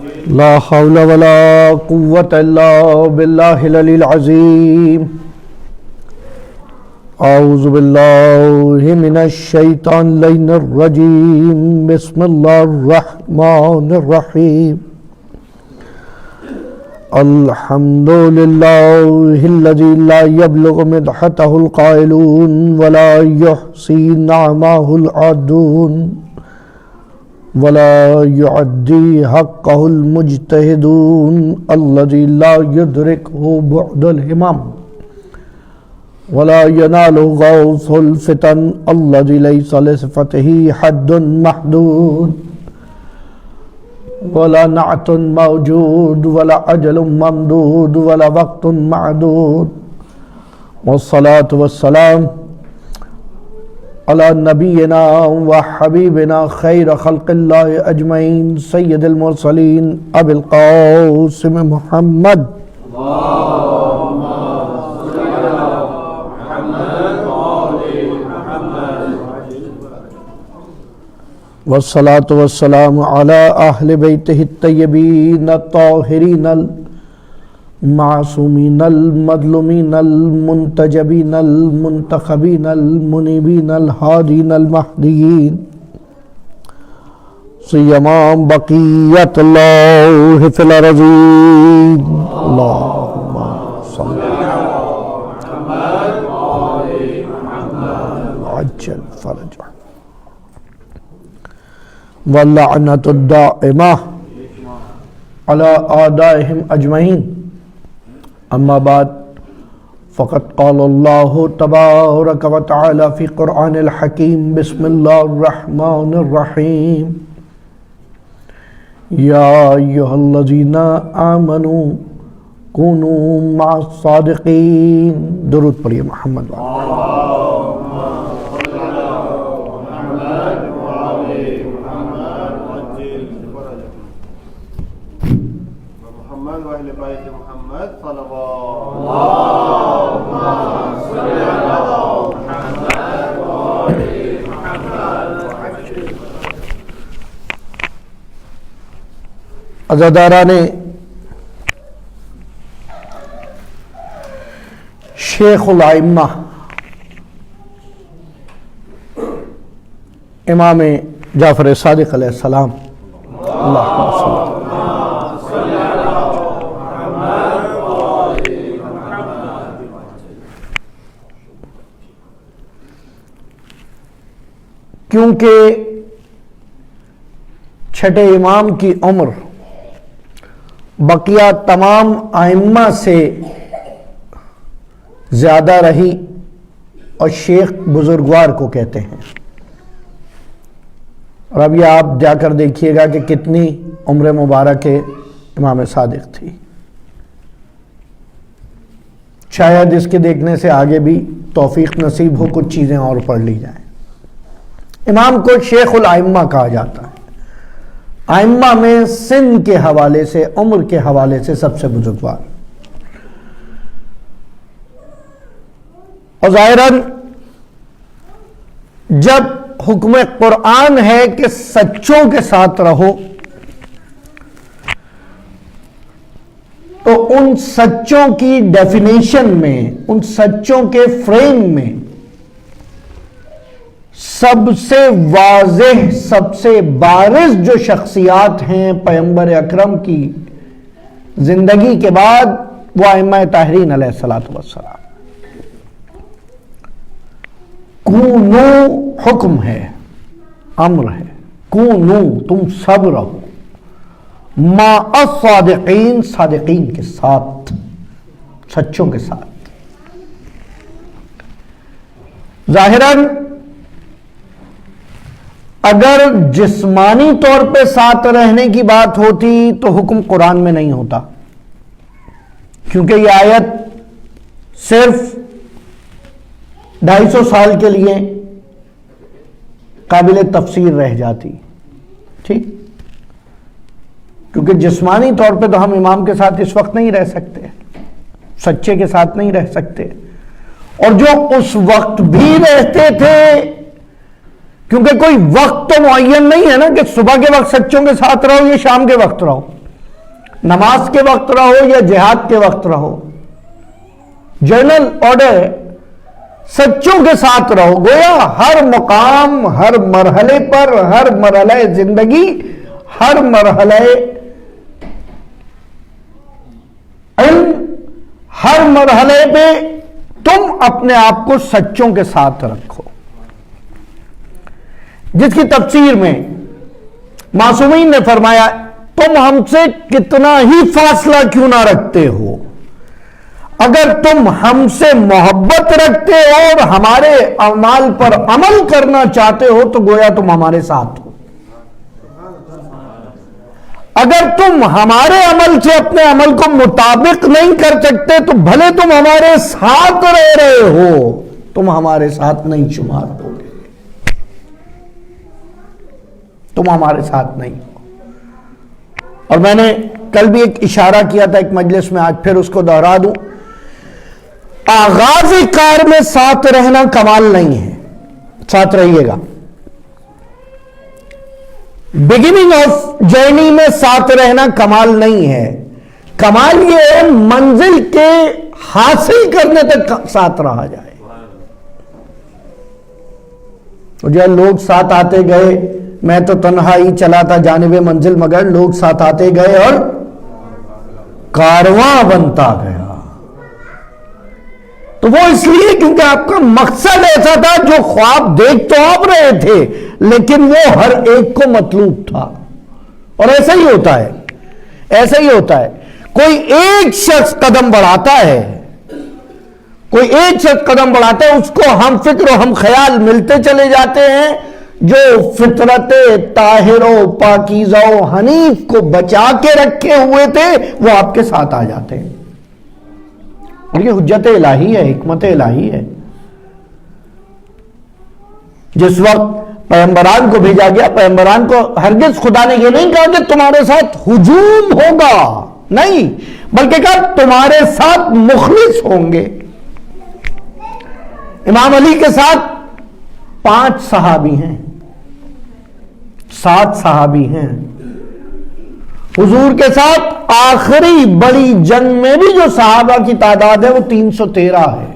لا حول ولا قوة إلا بالله العلي العظيم. أعوذ بالله من الشيطان اللعين الرجيم. بسم الله الرحمن الرحيم. الحمد لله الذي لا يبلغ مدحته القائلون ولا يحصي نعمه العادون ولا يعدي حقه المجتهدون الذي لا يدركه بعد الهمم ولا يناله غوث الفتن الذي ليس لصفته حد محدود ولا نعت موجود ولا أجل ممدود ولا وقت معدود. والصلاة والسلام على نبينا وحبيبنا خير خلق الله أجمعين سيد المرسلين أبي القاسم محمد اللهم صل على محمد وآل محمد. والصلاة والسلام على أهل بيته الطيبين الطاهرين المعصومين المظلومين المنتجبين المنتخبين المنيبين الهادين المهديين سيما بقية الله في الأرضين. اللهم صل على محمد وآل محمد وعجل فرجه. واللعنة الدائمة على أعدائهم أجمعين. أما بعد فقد قال الله تبارك وتعالى في قرآن الحكيم. بسم الله الرحمن الرحيم. يا أيها الذين آمنوا كونوا مع الصادقين. درود پڑھیے محمد عزاداران شیخ الائمہ امام جعفر صادق علیہ السلام اللہم صلی کیونکہ چھٹے امام کی عمر بقیہ تمام ائمہ سے زیادہ رہی اور شیخ بزرگوار کو کہتے ہیں. اور اب یہ آپ جا کر دیکھیے گا کہ کتنی عمر مبارک امام صادق تھی. شاید اس کے دیکھنے سے آگے بھی توفیق نصیب ہو کچھ چیزیں اور پڑھ لی جائیں. امام کو شیخ الائمہ کہا جاتا ہے. ائمہ میں سن کے حوالے سے عمر کے حوالے سے سب سے بزرگوار. اور ظاہراً جب حکم قرآن ہے کہ سچوں کے ساتھ رہو تو ان سچوں کی ڈیفینیشن میں ان سچوں کے فریم میں سب سے واضح سب سے بارز جو شخصیات ہیں پیغمبر اکرم کی زندگی کے بعد وہ ائمہ طاہرین علیہ الصلوۃ والسلام. کونو حکم ہے، امر ہے. کونو تم سب رہو مع الصادقین صادقین کے ساتھ، سچوں کے ساتھ. ظاہراً اگر جسمانی طور پہ ساتھ رہنے کی بات ہوتی تو حکم قرآن میں نہیں ہوتا، کیونکہ یہ آیت صرف 250 سال کے لیے قابل تفسیر رہ جاتی. ٹھیک، کیونکہ جسمانی طور پہ تو ہم امام کے ساتھ اس وقت نہیں رہ سکتے، سچے کے ساتھ نہیں رہ سکتے. اور جو اس وقت بھی رہتے تھے کیونکہ کوئی وقت تو معین نہیں ہے نا کہ صبح کے وقت سچوں کے ساتھ رہو یا شام کے وقت رہو. نماز کے وقت رہو یا جہاد کے وقت رہو، جنرل آرڈر ہے سچوں کے ساتھ رہو. گویا ہر مقام، ہر مرحلے پر، ہر مرحلہ زندگی، ہر مرحلہ علم، ہر مرحلے پہ تم اپنے آپ کو سچوں کے ساتھ رکھو. جس کی تفسیر میں معصومین نے فرمایا تم ہم سے کتنا ہی فاصلہ کیوں نہ رکھتے ہو، اگر تم ہم سے محبت رکھتے ہو اور ہمارے اعمال پر عمل کرنا چاہتے ہو تو گویا تم ہمارے ساتھ ہو. اگر تم ہمارے عمل سے اپنے عمل کو مطابق نہیں کر سکتے تو بھلے تم ہمارے ساتھ رہ رہے ہو، تم ہمارے ساتھ نہیں شمار ہو گے، تم ہمارے ساتھ نہیں ہو. اور میں نے کل بھی ایک اشارہ کیا تھا ایک مجلس میں، آج پھر اس کو دہرا دوں. آغاز کار میں ساتھ رہنا کمال نہیں ہے، ساتھ رہیے گا. بگننگ آف جرنی میں ساتھ رہنا کمال نہیں ہے، کمال یہ ہے منزل کے حاصل کرنے تک ساتھ رہا جائے. جو لوگ ساتھ آتے گئے، میں تو تنہا ہی چلا تھا جانب منزل، مگر لوگ ساتھ آتے گئے اور کارواں بنتا گیا. تو وہ اس لیے کیونکہ آپ کا مقصد ایسا تھا، جو خواب دیکھ تو آپ رہے تھے لیکن وہ ہر ایک کو مطلوب تھا. اور ایسا ہی ہوتا ہے، ایسا ہی ہوتا ہے. کوئی ایک شخص قدم بڑھاتا ہے، کوئی ایک شخص قدم بڑھاتا ہے، اس کو ہم فکر و ہم خیال ملتے چلے جاتے ہیں. جو فطرت طاہر و پاکیزہ و حنیف کو بچا کے رکھے ہوئے تھے وہ آپ کے ساتھ آ جاتے ہیں. اور یہ حجت الہی ہے، حکمت الہی ہے. جس وقت پیغمبران کو بھیجا گیا، پیغمبران کو ہرگز خدا نے یہ نہیں کہا کہ تمہارے ساتھ ہجوم ہوگا، نہیں، بلکہ کہا تمہارے ساتھ مخلص ہوں گے. امام علی کے ساتھ 5 صحابی ہیں، 7 صحابی ہیں. حضور کے ساتھ آخری بڑی جنگ میں بھی جو صحابہ کی تعداد ہے وہ 313 ہے،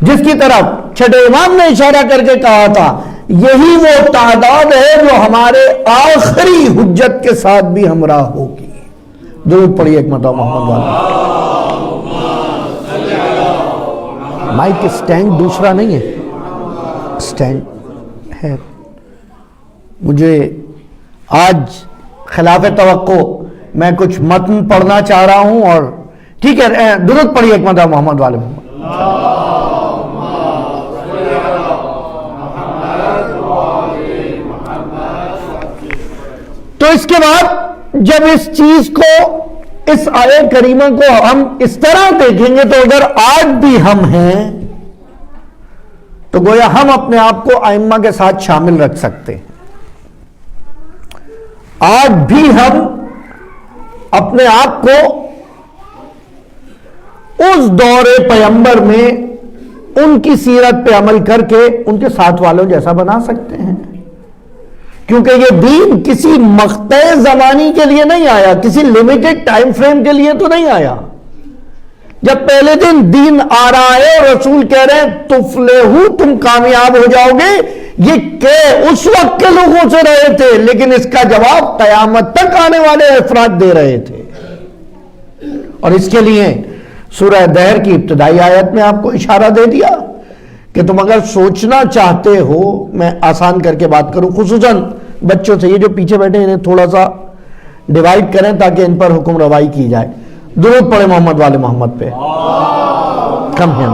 جس کی طرف چھٹے امام نے اشارہ کر کے کہا تھا یہی وہ تعداد ہے جو ہمارے آخری حجت کے ساتھ بھی ہمراہ ہوگی. درود پڑھیے ایک مرتبہ محمد والا. مائک سٹینڈ دوسرا نہیں ہے، سٹینڈ ہے. مجھے آج خلاف توقع میں کچھ متن پڑھنا چاہ رہا ہوں، اور ٹھیک ہے درود پڑھیے ایک مرتبہ محمد والے محمد. تو اس کے بعد جب اس چیز کو، اس آیت کریمہ کو ہم اس طرح دیکھیں گے تو اگر آج بھی ہم ہیں تو گویا ہم اپنے آپ کو ائمہ کے ساتھ شامل رکھ سکتے ہیں. آج بھی ہم اپنے آپ کو اس دور پیغمبر میں ان کی سیرت پہ عمل کر کے ان کے ساتھ والوں جیسا بنا سکتے ہیں. کیونکہ یہ دین کسی مقطع زمانی کے لیے نہیں آیا، کسی لمیٹڈ ٹائم فریم کے لیے تو نہیں آیا. جب پہلے دن دین آ رہا ہے اور رسول کہہ رہے ہیں تفلحو، تم کامیاب ہو جاؤ گے، یہ کہ اس وقت کے لوگوں سے رہے تھے، لیکن اس کا جواب قیامت تک آنے والے افراد دے رہے تھے. اور اس کے لیے سورہ دہر کی ابتدائی آیت میں آپ کو اشارہ دے دیا کہ تم اگر سوچنا چاہتے ہو، میں آسان کر کے بات کروں، خصوصاً بچوں سے، یہ جو پیچھے بیٹھے انہیں تھوڑا سا ڈیوائیڈ کریں تاکہ ان پر حکم روائی کی جائے. درود پڑھے محمد والے محمد پہ. کم ہے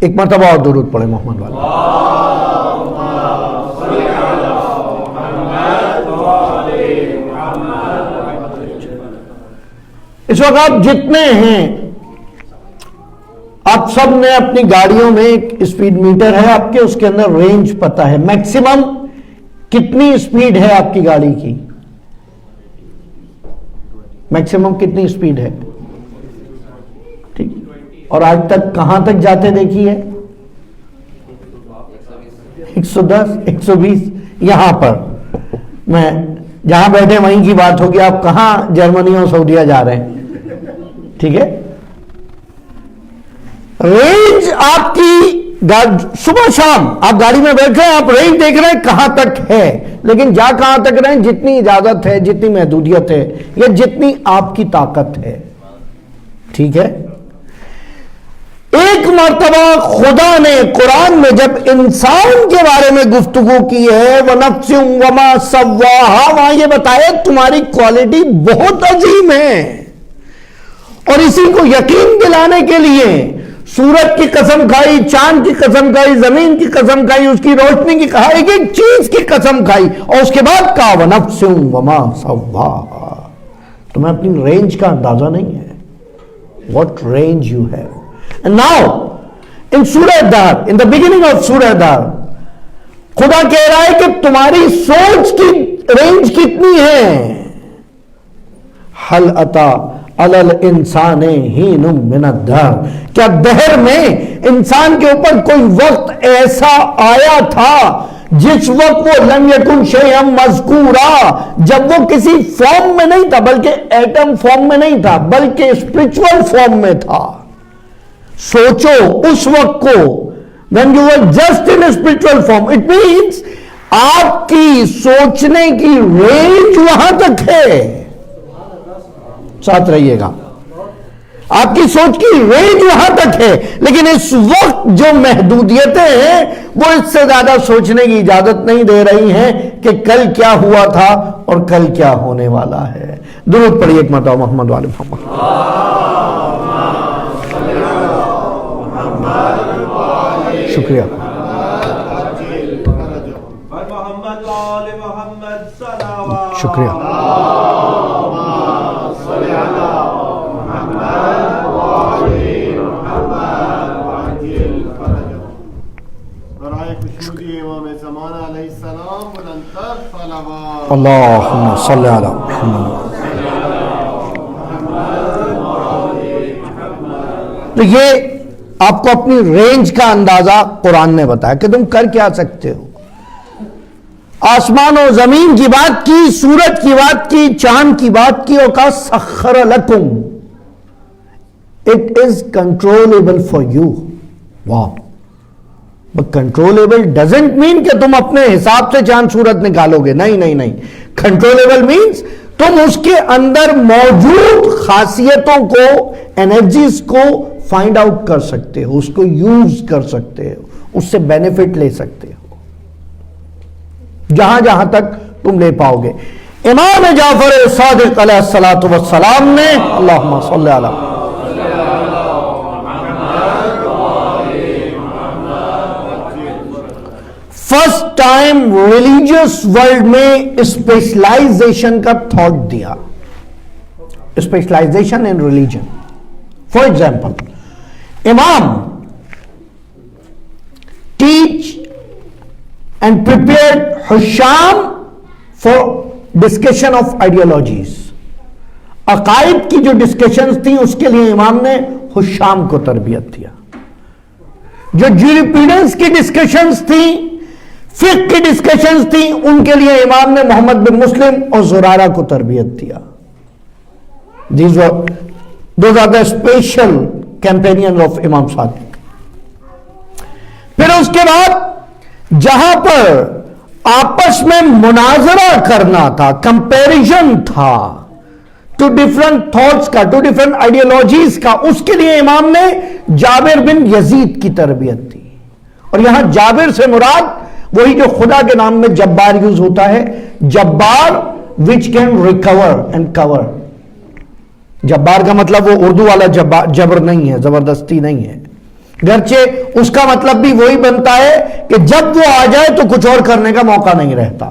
ایک مرتبہ اور درود پڑھے محمد والے. اس وقت آپ جتنے ہیں، آپ سب نے اپنی گاڑیوں میں ایک اسپیڈ میٹر ہے آپ کے، اس کے اندر رینج پتا ہے، میکسیمم کتنی اسپیڈ ہے آپ کی گاڑی کی، میکسیمم کتنی اسپیڈ ہے، ٹھیک. اور آج تک کہاں تک جاتے دیکھی ہے؟ 110, 120, یہاں پر میں جہاں بیٹھے وہیں کی بات ہوگی. آپ کہاں جرمنی اور سعودیہ جا رہے ہیں؟ ٹھیک ہے. رینج آپ کی صبح شام آپ گاڑی میں بیٹھ رہے ہیں, آپ رینج دیکھ رہے ہیں کہاں تک ہے, لیکن جا کہاں تک رہے ہیں؟ جتنی اجازت ہے, جتنی محدودیت ہے, یا جتنی آپ کی طاقت ہے. ٹھیک ہے. ایک مرتبہ خدا نے قرآن میں جب انسان کے بارے میں گفتگو کی ہے وَنَفْسٍ وَمَا سَوَّاهَا, وہاں یہ بتایا تمہاری کوالٹی بہت عظیم ہے. اور اسی کو یقین دلانے کے لیے سورج کی قسم کھائی, چاند کی قسم کھائی, زمین کی قسم کھائی, اس کی روشنی کی کہا, ایک ایک چیز کی قسم کھائی, اور اس کے بعد کہا وَنَفْسٍ وَمَا سَوَّاهَا. تمہیں اپنی رینج کا اندازہ نہیں ہے. What range you have. And now in Surah Dar, in the beginning of Surah Dar, خدا کہہ رہا ہے کہ تمہاری سوچ کی رینج کتنی ہے. حل اتا علی الانسان حین من الدہر, کیا دہر میں انسان کے اوپر کوئی وقت ایسا آیا تھا جس وقت وہ لم یکن شیئا مذکورا, جب وہ کسی فارم میں نہیں تھا, بلکہ ایٹم فارم میں نہیں تھا, بلکہ اسپرچول فارم میں تھا. سوچو اس وقت کو when you were just in a spiritual form. It means آپ کی سوچنے کی رینج وہاں تک ہے. ساتھ رہیے گا, آپ کی سوچ کی رینج وہاں تک ہے, لیکن اس وقت جو محدودیتیں ہیں وہ اس سے زیادہ سوچنے کی اجازت نہیں دے رہی ہیں کہ کل کیا ہوا تھا اور کل کیا ہونے والا ہے. درود پڑھیے ایک مرتبہ محمد والے محمد. شکریہ. شکریہ. اللہم صلی علی محمد. تو یہ آپ کو اپنی رینج کا اندازہ قرآن نے بتایا کہ تم کر کیا سکتے ہو. آسمان و زمین کی بات کی, سورج کی بات کی, چاند کی بات کی, اور کہا سخر لکم, it is controllable for you. Wow. But controllable doesn't mean کہ تم اپنے حساب سے چاند سورج نکالو گے. نہیں نہیں نہیں. کنٹرولبل مینس تم اس کے اندر موجود خاصیتوں کو, انرجیز کو فائنڈ آؤٹ کر سکتے ہو, اس کو یوز کر سکتے ہو, اس سے بینیفٹ لے سکتے ہو جہاں جہاں تک تم لے پاؤ گے. امام جعفر صادق علیہ الصلوۃ والسلام نے, اللہم صلی علی فرسٹ ٹائم ریلیجیس ورلڈ میں اسپیشلائزیشن کا تھاٹ دیا. Specialization in religion. For example, امام teach and prepared Hisham for discussion of ideologies. عقائد کی جو ڈسکشنز تھیں اس کے لیے امام نے حشام کو تربیت دیا. جو جیوریپیڈنس کی ڈسکشنز تھیں, فقہ کی ڈسکشنز تھیں, ان کے لیے امام نے محمد بن مسلم اور زرارہ کو تربیت دیا. Those are the special companions of امام صادق. پھر اس کے بعد جہاں پر آپس میں مناظرہ کرنا تھا, کمپیریزن تھا ٹو ڈفرنٹ تھاٹس کا, ٹو ڈفرنٹ آئیڈیالوجیز کا, اس کے لیے امام نے جابر بن یزید کی تربیت دی. اور یہاں جابر سے مراد وہی جو خدا کے نام میں جبار یوز ہوتا ہے, جبار which can recover and cover. جبار کا مطلب وہ اردو والا جبر نہیں ہے, زبردستی نہیں ہے, گرچہ اس کا مطلب بھی وہی بنتا ہے کہ جب وہ آ جائے تو کچھ اور کرنے کا موقع نہیں رہتا.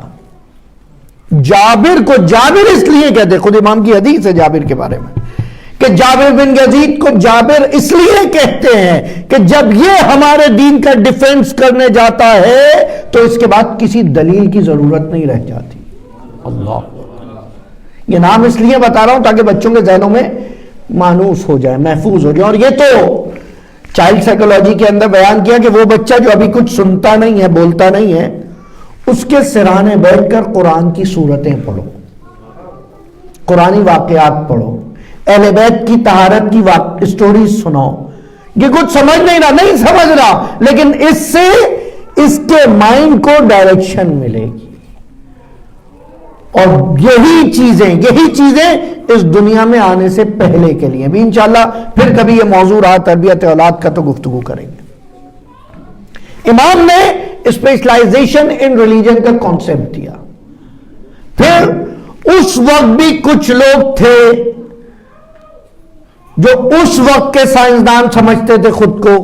جابر کو جابر اس لیے کہتے, خود امام کی حدیث ہے جابر کے بارے میں کہ جابر بن یزید کو جابر اس لیے کہتے ہیں کہ جب یہ ہمارے دین کا ڈیفنس کرنے جاتا ہے تو اس کے بعد کسی دلیل کی ضرورت نہیں رہ جاتی. اللہ, یہ نام اس لیے بتا رہا ہوں تاکہ بچوں کے ذہنوں میں مانوس ہو جائے, محفوظ ہو جائے. اور یہ تو چائلڈ سائیکولوجی کے اندر بیان کیا کہ وہ بچہ جو ابھی کچھ سنتا نہیں ہے، بولتا نہیں ہے، اس کے سرانے بیٹھ کر قرآن کی سورتیں پڑھو، قرآنی واقعات پڑھو، اہل بیت کی طہارت کی اسٹوریز سناؤ. یہ کچھ سمجھ نہیں سمجھ رہا، لیکن اس سے اس کے مائنڈ کو ڈائریکشن ملے گی. اور یہی چیزیں اس دنیا میں آنے سے پہلے کے لیے بھی انشاءاللہ پھر کبھی یہ موضوع رہا تربیت اولاد کا تو گفتگو کریں گے. امام نے اسپیشلائزیشن ان ریلیجن کا کانسیپٹ دیا. پھر اس وقت بھی کچھ لوگ تھے جو اس وقت کے سائنسدان سمجھتے تھے خود کو،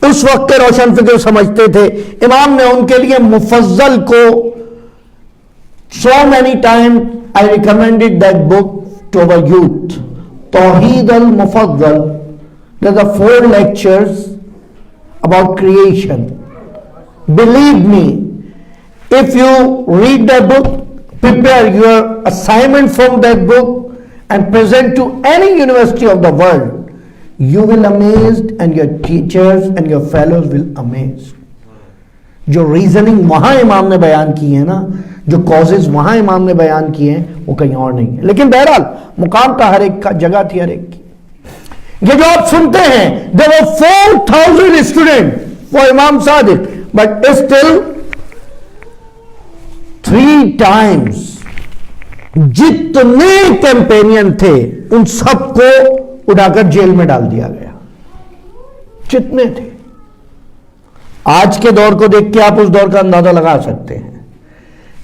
اس وقت کے روشن فکر سمجھتے تھے. امام نے ان کے لیے مفضل کو so many times I recommended that book to our youth, Tawheed al-Mufaddal. There are 4 lectures about creation. Believe me, if you read that book, prepare your assignment from that book and present to any university of the world, you will amazed and your teachers and your fellows will amazed. جو reasoning وہاں امام نے بیان کی ہے نا، جو causes وہاں امام نے بیان کیے ہیں وہ کہیں اور نہیں ہے. لیکن بہرحال مقام تھا ہر ایک کا، جگہ تھی ہر ایک کی. یہ جو آپ سنتے ہیں there were 4,000 students for امام صادق, but still 3 times جتنے کیمپینین تھے ان سب کو اٹھا کر جیل میں ڈال دیا گیا. جتنے تھے. آج کے دور کو دیکھ کے آپ اس دور کا اندازہ لگا سکتے ہیں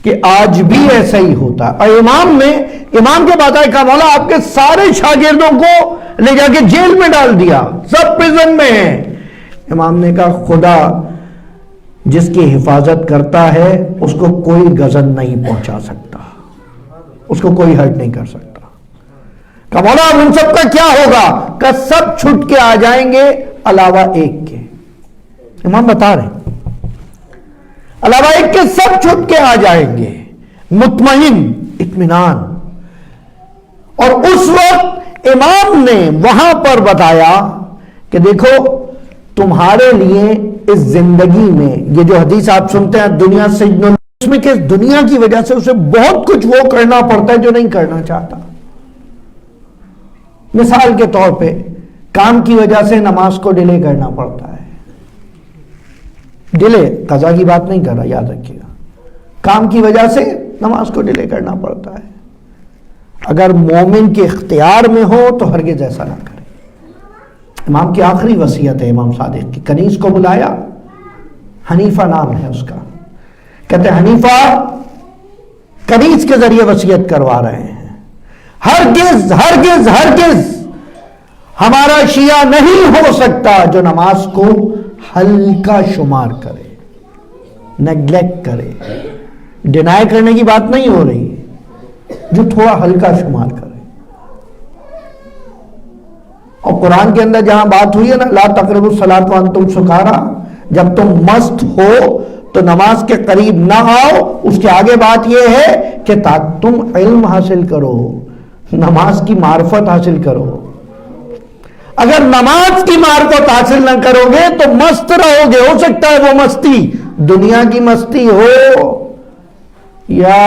کہ آج بھی ایسا ہی ہوتا. اور امام کے بات کہا مولا آپ کے سارے شاگردوں کو لے جا کے جیل میں ڈال دیا, سب پریزن میں ہیں. امام نے کہا خدا جس کی حفاظت کرتا ہے اس کو کوئی غضب نہیں پہنچا سکتا, اس کو کوئی ہرٹ نہیں کر سکتا. کہا مولا ان سب کا کیا ہوگا؟ کہ سب چھٹ کے آ جائیں گے علاوہ ایک کے. امام بتا رہے ہیں علاوہ ایک کے سب چھٹ کے آ جائیں گے, مطمئن, اطمینان. اور اس وقت امام نے وہاں پر بتایا کہ دیکھو تمہارے لیے اس زندگی میں یہ جو حدیث آپ سنتے ہیں دنیا سے اس میں کہ دنیا کی وجہ سے اسے بہت کچھ وہ کرنا پڑتا ہے جو نہیں کرنا چاہتا. مثال کے طور پہ کام کی وجہ سے نماز کو ڈیلے کرنا پڑتا ہے. ڈیلے قضا کی بات نہیں کر رہا, یاد رکھیے گا. کام کی وجہ سے نماز کو ڈیلے کرنا پڑتا ہے. اگر مومن کے اختیار میں ہو تو ہرگز ایسا نہ کرے. امام کی آخری وصیت ہے امام صادق کی. کنیز کو بلایا, حنیفہ نام ہے اس کا. کہتے ہیں حنیفہ کنیز کے ذریعے وصیت کروا رہے ہیں, ہرگز ہرگز ہرگز ہمارا شیعہ نہیں ہو سکتا جو نماز کو ہلکا شمار کرے, نیگلیکٹ کرے. ڈینائی کرنے کی بات نہیں ہو رہی, جو تھوڑا ہلکا شمار کرے. اور قرآن کے اندر جہاں بات ہوئی ہے نا لا تقربوا الصلاۃ وانتم سکارا, جب تم مست ہو تو نماز کے قریب نہ آؤ. اس کے آگے بات یہ ہے کہ تم علم حاصل کرو, نماز کی معرفت حاصل کرو. اگر نماز کی معرفت حاصل نہ کرو گے تو مست رہو گے. ہو سکتا ہے وہ مستی دنیا کی مستی ہو یا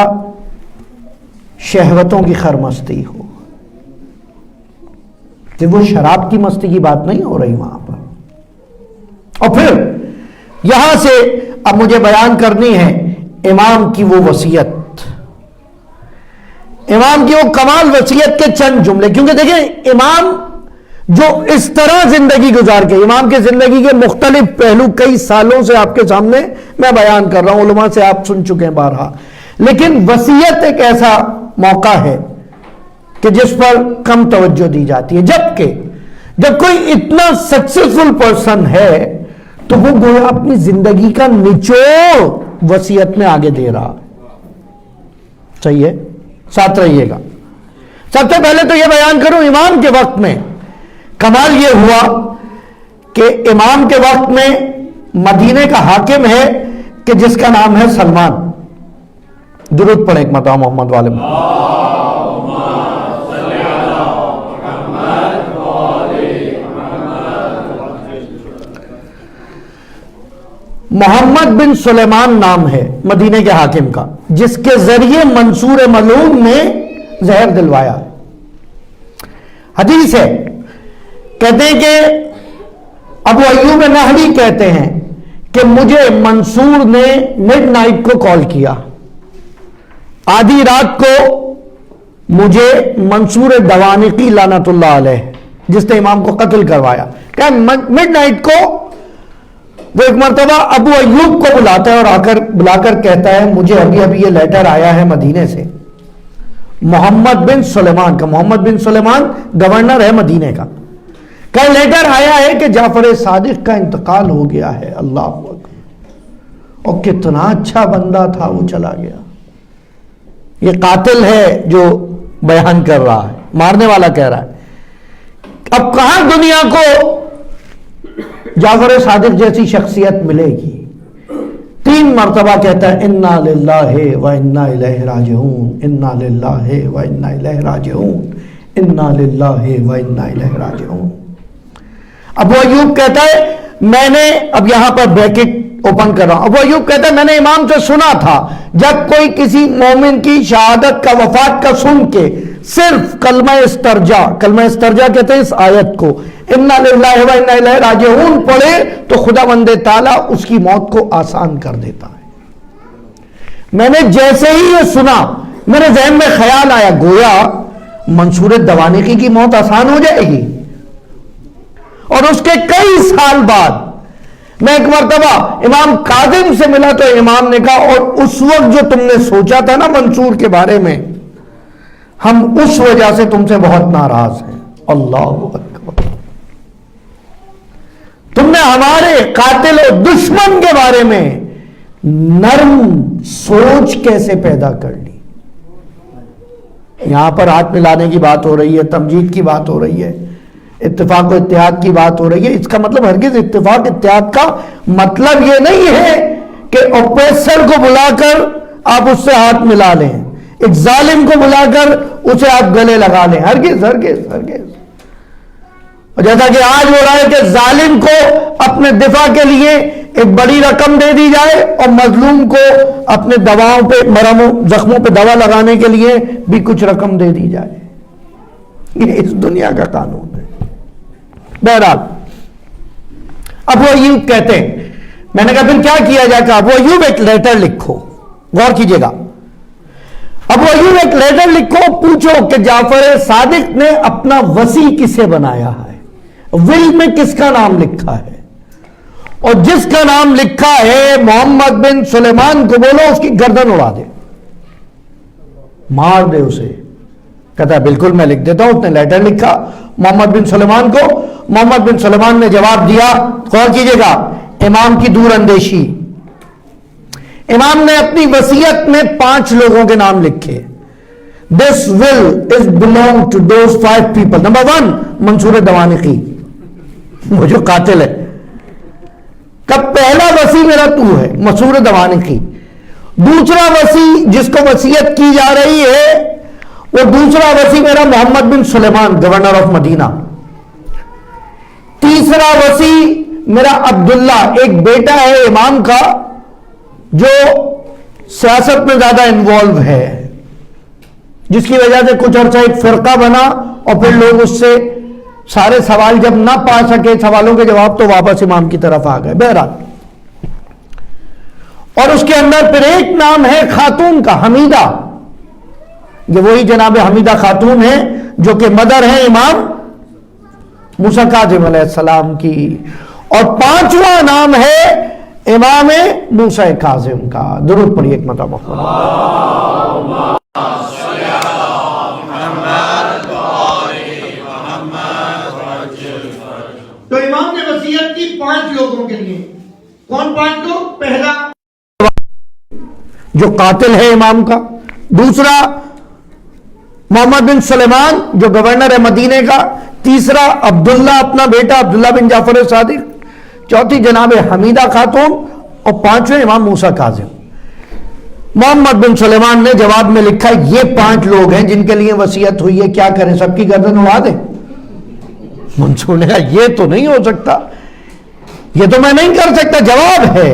شہوتوں کی خرمستی ہو, کہ وہ شراب کی مستی کی بات نہیں ہو رہی وہاں پر. اور پھر یہاں سے اب مجھے بیان کرنی ہے امام کی وہ وصیت, امام کی وہ کمال وصیت کے چند جملے. کیونکہ دیکھیں امام جو اس طرح زندگی گزار کے, امام کے زندگی کے مختلف پہلو کئی سالوں سے آپ کے سامنے میں بیان کر رہا ہوں, علماء سے آپ سن چکے ہیں بارہا. لیکن وصیت ایک ایسا موقع ہے کہ جس پر کم توجہ دی جاتی ہے. جبکہ جب کوئی اتنا سکسیسفل پرسن ہے تو وہ گویا اپنی زندگی کا نچوڑ وصیت میں آگے دے رہا. صحیح ہے, ساتھ رہیے گا. سب سے پہلے تو یہ بیان کروں امام کے وقت میں کمال یہ ہوا کہ امام کے وقت میں مدینے کا حاکم ہے کہ جس کا نام ہے سلمان. درود پڑھیں ایک مرتبہ محمد والے میں. محمد بن سلیمان نام ہے مدینے کے حاکم کا، جس کے ذریعے منصور ملعون نے زہر دلوایا۔ حدیث ہے، کہتے ہیں کہ ابو ایوب نہوی کہتے ہیں کہ مجھے منصور نے مڈ نائٹ کو کال کیا، آدھی رات کو مجھے منصور دوانقی لعنت اللہ علیہ، جس نے امام کو قتل کروایا، کہ مڈ نائٹ کو وہ ایک مرتبہ ابو ایوب کو بلاتا ہے اور بلا کر کہتا ہے مجھے ابھی ابھی یہ لیٹر آیا ہے مدینے سے محمد بن سلیمان کا۔ محمد بن سلیمان گورنر ہے مدینے کا، کہ لیٹر آیا ہے کہ جعفر صادق کا انتقال ہو گیا ہے۔ اللہ اکبر، اور کتنا اچھا بندہ تھا، وہ چلا گیا۔ یہ قاتل ہے جو بیان کر رہا ہے، مارنے والا کہہ رہا ہے۔ اب کہاں دنیا کو جعفر صادق جیسی شخصیت ملے گی؟ 3 مرتبہ کہتا ہے انا للہ و انا الیہ راجعون، انا للہ و انا الیہ راجعون، انا للہ و انا الیہ راجعون۔ ابو ایوب کہتا ہے میں نے، اب یہاں پر بریکٹ اوپن کر رہا ہوں، ابو ایوب کہتا ہے میں نے امام سے سنا تھا جب کوئی کسی مومن کی شہادت کا، وفات کا سن کے صرف کلمہ استرجا کہتے ہیں اس آیت کو، انا للہ و انا الیہ راجعون پڑھے تو خداوند تعالیٰ اس کی موت کو آسان کر دیتا ہے۔ میں نے جیسے ہی یہ سنا میرے ذہن میں خیال آیا گویا منصور دوانقی کی موت آسان ہو جائے گی۔ اور اس کے کئی سال بعد میں ایک مرتبہ امام کاظم سے ملا تو امام نے کہا اور اس وقت جو تم نے سوچا تھا نا منصور کے بارے میں، ہم اس وجہ سے تم سے بہت ناراض ہیں۔ اللہ اکبر، تم نے ہمارے قاتل و دشمن کے بارے میں نرم سوچ کیسے پیدا کر لی؟ یہاں پر ہاتھ ملانے کی بات ہو رہی ہے، تمجید کی بات ہو رہی ہے، اتفاق و اتحاد کی بات ہو رہی ہے۔ اس کا مطلب ہرگز اتفاق اتحاد کا مطلب یہ نہیں ہے کہ اوپریسر کو بلا کر آپ اس سے ہاتھ ملا لیں، ایک ظالم کو بلا کر اسے آپ گلے لگا لیں، ہرگز ہرگز ہرگز۔ اور جیسا کہ آج ہو رہا ہے کہ ظالم کو اپنے دفاع کے لیے ایک بڑی رقم دے دی جائے اور مظلوم کو اپنے دواؤں پہ، مرہموں، زخموں پہ دوا لگانے کے لیے بھی کچھ رقم دے دی جائے، یہ اس دنیا کا قانون ہے۔ بہرحال ابو ایوب کہتے ہیں، میں نے کہا پھر کیا کیا جائے؟ کہ ابو ایوب ایک لیٹر لکھو، غور کیجئے گا، ابو ایوب ایک لیٹر لکھو، پوچھو کہ جعفر صادق نے اپنا وصی کسے بنایا ہے، ول میں کس کا نام لکھا ہے، اور جس کا نام لکھا ہے محمد بن سلیمان کو بولو اس کی گردن اڑا دے، مار دے اسے۔ کہتا ہے بالکل میں لکھ دیتا ہوں۔ اس نے لیٹر لکھا محمد بن سلیمان کو، محمد بن سلیمان نے جواب دیا، غور کیجئے گا، امام کی دور اندیشی۔ امام نے اپنی وصیت میں 5 لوگوں کے نام لکھے، This will is belong to those 5 people. Number 1 منصور دوانقی، وہ جو قاتل ہے، کہ پہلا وصی میرا تو ہے منصور دوانقی، دوسرا وصی جس کو وصیت کی جا رہی ہے وہ دوسرا وصی میرا محمد بن سلیمان گورنر آف مدینہ، تیسرا وصی میرا عبداللہ، ایک بیٹا ہے امام کا جو سیاست میں زیادہ انوالو ہے، جس کی وجہ سے کچھ عرصہ ایک فرقہ بنا اور پھر لوگ اس سے سارے سوال جب نہ پا سکے، سوالوں کے جواب، تو واپس امام کی طرف آ گئے۔ بہرحال، اور اس کے اندر پھر ایک نام ہے خاتون کا، حمیدہ، یہ وہی جناب حمیدہ خاتون ہے جو کہ مدر ہے امام موسیٰ کاظم علیہ السلام کی، اور 5واں نام ہے امام موسیٰ کاظم کا۔ درود پڑھیے ایک مرتبہ۔ تو امام نے وصیت کی 5 لوگوں کے لیے، کون 5 لوگ؟ پہلا جو قاتل ہے امام کا، دوسرا محمد بن سلیمان جو گورنر ہے مدینے کا، تیسرا عبداللہ اپنا بیٹا عبداللہ بن جعفر صادق، چوتھی جناب حمیدہ خاتون، اور 5ویں امام موسیٰ کاظم۔ محمد بن سلیمان نے جواب میں لکھا یہ 5 لوگ ہیں جن کے لیے وصیت ہوئی ہے، کیا کریں، سب کی گردن اڑا دیں؟ منصور نے کہا یہ تو نہیں ہو سکتا، یہ تو میں نہیں کر سکتا۔ جواب ہے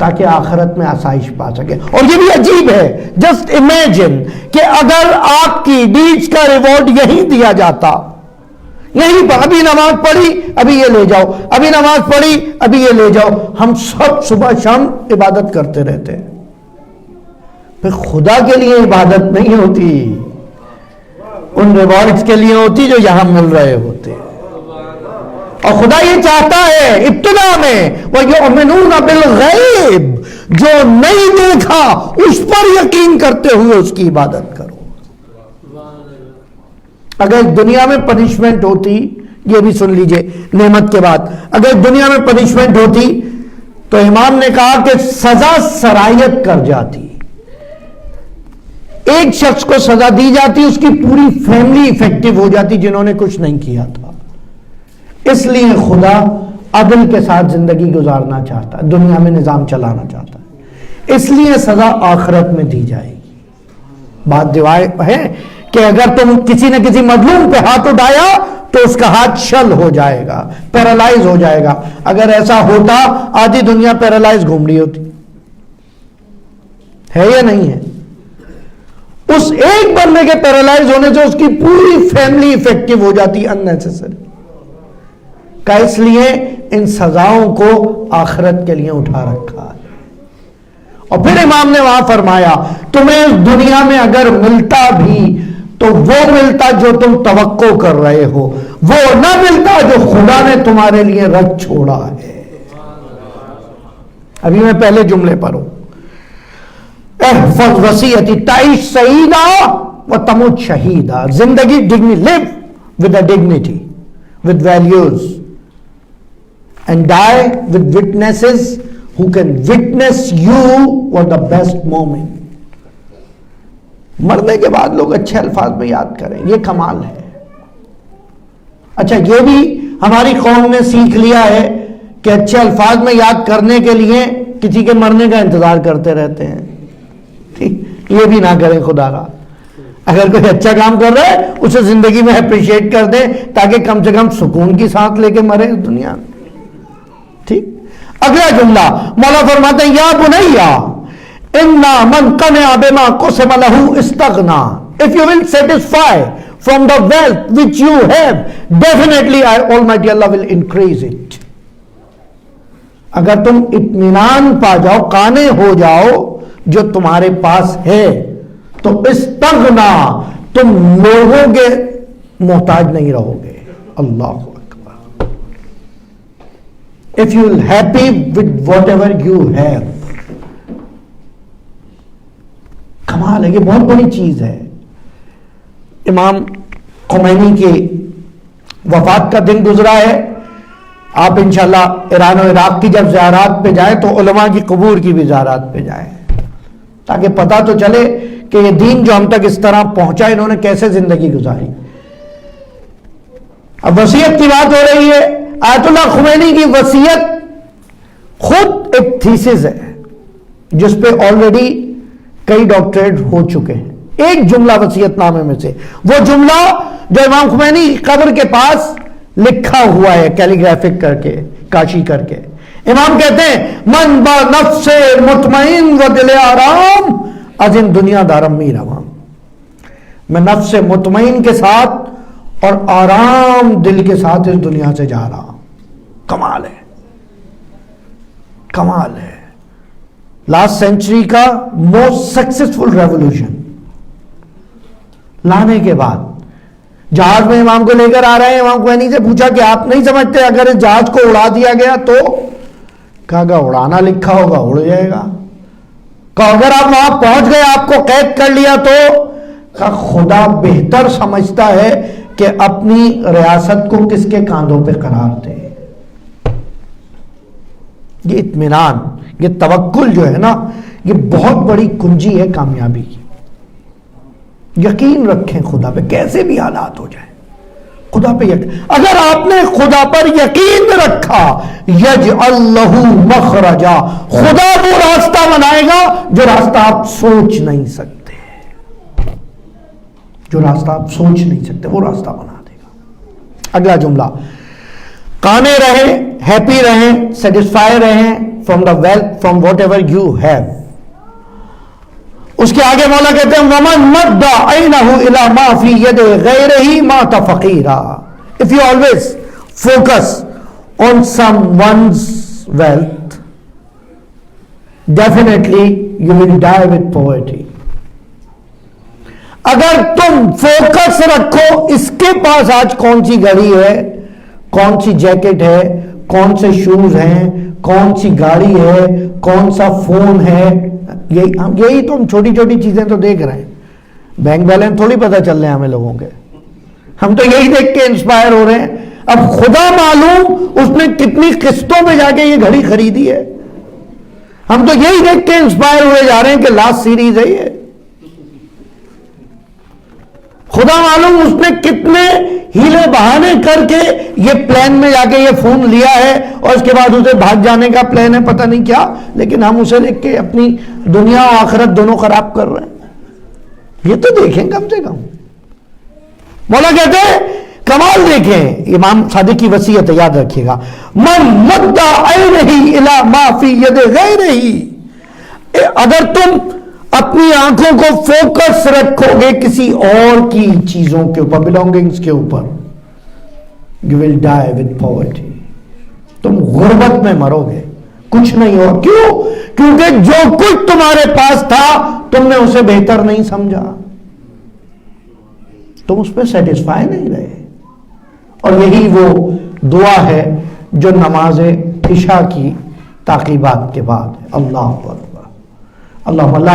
تاکہ آخرت میں آسائش پا سکے. اور یہ بھی عجیب ہے, جسٹ امیجن کہ اگر آپ کی ڈیڈز کا ریوارڈ یہی دیا جاتا, یہیں پر ابھی نماز پڑھی ابھی یہ لے جاؤ, ابھی نماز پڑھی ابھی یہ لے جاؤ, ہم سب صبح شام عبادت کرتے رہتے ہیں. پھر خدا کے لیے عبادت نہیں ہوتی, ان ریوارڈز کے لیے ہوتی جو یہاں مل رہے ہوتے. اور خدا یہ چاہتا ہے ابتدا میں وَيُؤْمِنُونَ بِالْغَيْبِ, جو نہیں دیکھا اس پر یقین کرتے ہوئے اس کی عبادت کرو. اگر دنیا میں پنشمنٹ ہوتی, یہ بھی سن لیجئے نعمت کے بعد, اگر دنیا میں پنشمنٹ ہوتی تو امام نے کہا کہ سزا سرایت کر جاتی. ایک شخص کو سزا دی جاتی, اس کی پوری فیملی افیکٹو ہو جاتی جنہوں نے کچھ نہیں کیا تھا. اس لیے خدا عدل کے ساتھ زندگی گزارنا چاہتا ہے, دنیا میں نظام چلانا چاہتا ہے, اس لیے سزا آخرت میں دی جائے گی. بات روایت ہے کہ اگر تم کسی نہ کسی مظلوم پہ ہاتھ اٹھایا تو اس کا ہاتھ شل ہو جائے گا, پیرالائز ہو جائے گا. اگر ایسا ہوتا آدھی دنیا پیرالائز گھوم رہی ہوتی. ہے یا نہیں ہے؟ اس ایک بندے کے پیرالائز ہونے سے اس کی پوری فیملی افیکٹو ہو جاتی اننیسیسری. کا اس لیے ان سزاؤں کو آخرت کے لیے اٹھا رکھا ہے. اور پھر امام نے وہاں فرمایا تمہیں اس دنیا میں اگر ملتا بھی تو وہ ملتا جو تم توقع کر رہے ہو, وہ نہ ملتا جو خدا نے تمہارے لیے رکھ چھوڑا ہے. ابھی میں پہلے جملے پر ہوں, احفظ وصیتی تعیش سعیدہ و تموت شہیدہ. زندگی live with a dignity, with values, and die with witnesses who can witness you for the best moment. مرنے کے بعد لوگ اچھے الفاظ میں یاد کریں, یہ کمال ہے. اچھا یہ بھی ہماری قوم نے سیکھ لیا ہے کہ اچھے الفاظ میں یاد کرنے کے لیے کسی کے مرنے کا انتظار کرتے رہتے ہیں. یہ بھی نہ کریں خدا را. اگر کوئی اچھا کام کر رہا ہے اسے زندگی میں اپریشیٹ کر دیں تاکہ کم سے کم سکون کی سانس لے کے مرے اس دنیا میں. ٹھیک. اگلا جملہ مولا فرماتے ہیں یا بنیا انا من قنع بما قسم له استغنا. If you will satisfy from the wealth which you have, definitely Almighty Allah will increase it. اگر تم اطمینان پا جاؤ, قانع ہو جاؤ جو تمہارے پاس ہے, تو استغنا, تم لوگوں کے محتاج نہیں رہو گے. اللہ اکبر. If you will happy with whatever you have. کمال ہے, یہ بہت بڑی چیز ہے. امام خمینی کی وفات کا دن گزرا ہے. آپ انشاءاللہ ایران و عراق کی جب زیارات پہ جائیں تو علماء کی قبور کی بھی زیارات پہ جائیں تاکہ پتہ تو چلے کہ یہ دین جو ہم تک اس طرح پہنچا انہوں نے کیسے زندگی گزاری. اب وصیت کی بات ہو رہی ہے. آیت اللہ خمینی کی وصیت خود ایک تھیسس ہے جس پہ آلریڈی کئی ڈاکٹریٹ ہو چکے ہیں. ایک جملہ وصیت نامے میں سے, وہ جملہ جو امام خمینی قبر کے پاس لکھا ہوا ہے کیلیگرافک کر کے, کاشی کر کے. امام کہتے ہیں من با نفس مطمئن و دل آرام از ان دنیا دارم می روام. میں نفس مطمئن کے ساتھ اور آرام دل کے ساتھ اس دنیا سے جا رہا ہوں. کمال ہے, کمال ہے. لاسٹ سینچری کا موسٹ سکسیسفل ریولوشن لانے کے بعد جہاز میں امام کو لے کر آ رہے ہیں. امام خمینی سے پوچھا کہ آپ نہیں سمجھتے اگر اس جہاز کو اڑا دیا گیا تو؟ کہا اڑانا لکھا ہوگا اڑ جائے گا. کہا اگر آپ وہاں پہنچ گئے آپ کو قید کر لیا تو؟ کہا خدا بہتر سمجھتا ہے کہ اپنی ریاست کو کس کے کاندھوں پہ قرار دے. یہ اطمینان, یہ توکل جو ہے نا, یہ بہت بڑی کنجی ہے کامیابی کی. یقین رکھیں خدا پہ, کیسے بھی حالات ہو جائیں خدا پہ یقین. اگر آپ نے خدا پر یقین رکھا یجعل لہ مخرجا, خدا وہ راستہ بنائے گا جو راستہ آپ سوچ نہیں سکتے, جو راستہ آپ سوچ نہیں سکتے وہ راستہ بنا دے گا. اگلا جملہ, قانے رہیں, ہیپی رہیں, سیٹسفائی رہیں, from the wealth, from whatever you have. اس کے آگے مولا کہتے ہیں وَمَن مَدَّ عَيْنَهُ إِلَى مَا فِي يَدِ غَيْرِهِ مَاتَ فَقِيرًا. If you always focus on someone's wealth, definitely you will die with poverty. اگر تم فوکس رکھو اس کے پاس آج کون سی گھڑی ہے, کون سی جیکٹ ہے, کون سے شوز ہیں, کون سی گاڑی ہے, کون سا فون ہے, یہی تو ہم چھوٹی چھوٹی چیزیں تو دیکھ رہے ہیں. بینک بیلنس تھوڑی پتہ چل رہے ہیں ہمیں لوگوں کے, ہم تو یہی دیکھ کے انسپائر ہو رہے ہیں. اب خدا معلوم اس نے کتنی قسطوں میں جا کے یہ گھڑی خریدی ہے. ہم تو یہی دیکھ کے انسپائر ہوئے جا رہے ہیں کہ لاسٹ سیریز ہے یہ. خدا معلوم اس نے کتنے ہیلے بہانے کر کے یہ پلان میں جا کے یہ فون لیا ہے, اور اس کے بعد اسے بھاگ جانے کا پلان ہے پتہ نہیں کیا, لیکن ہم اسے دیکھ کے اپنی دنیا اور آخرت دونوں خراب کر رہے ہیں. یہ تو دیکھیں کم سے کم. مولا کہتے ہیں کمال دیکھیں, امام صادق کی وصیت یاد رکھیے گا, من مد عینہ الی ما فی ید غیرہ. اگر تم اپنی آنکھوں کو فوکس رکھو گے کسی اور کی چیزوں کے اوپر, بلونگنگز کے اوپر, you will die with poverty. تم غربت میں مرو گے, کچھ نہیں ہو. کیوں؟ کیونکہ جو کچھ تمہارے پاس تھا تم نے اسے بہتر نہیں سمجھا, تم اس پہ سیٹسفائی نہیں رہے. اور یہی وہ دعا ہے جو نماز عشاء کی تعقیبات کے بعد ہے. اللہ اکبر. اللہم لا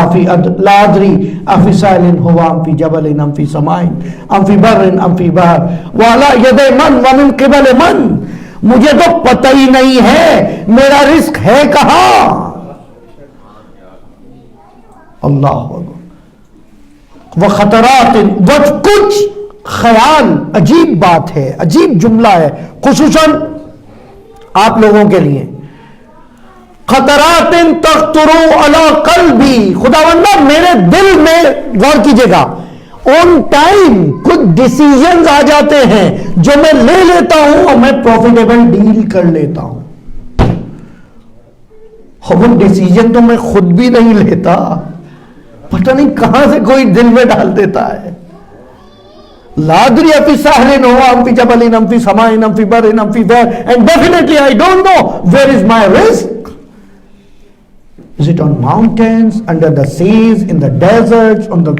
ادری افی سائل ہوا ام فی جبل ام فی سماء ام فی بر ام فی بحر وعلی ید من ومن قبل من. مجھے تو پتہ ہی نہیں ہے میرا رزق ہے کہاں. اللہ وخطرات, وہ کچھ خیال. عجیب بات ہے, عجیب جملہ ہے خصوصاً آپ لوگوں کے لیے. خطرات تخطر علی قلبی. خداوندہ میرے دل میں, غور کیجئے گا, اون ٹائم کچھ ڈیسیژنز آ جاتے ہیں جو میں لے لیتا ہوں اور میں پروفیٹیبل ڈیل کر لیتا ہوں. وہ ڈیسیژن تو میں خود بھی نہیں لیتا, پتہ نہیں کہاں سے کوئی دل میں ڈال دیتا ہے. لا ادری فی ساحل ہوا ام فی جبل ام فی سماء ام فی بر ام فی بحر and definitely I don't know where is my رزق. Is it on mountains, under the seas, in the deserts, on the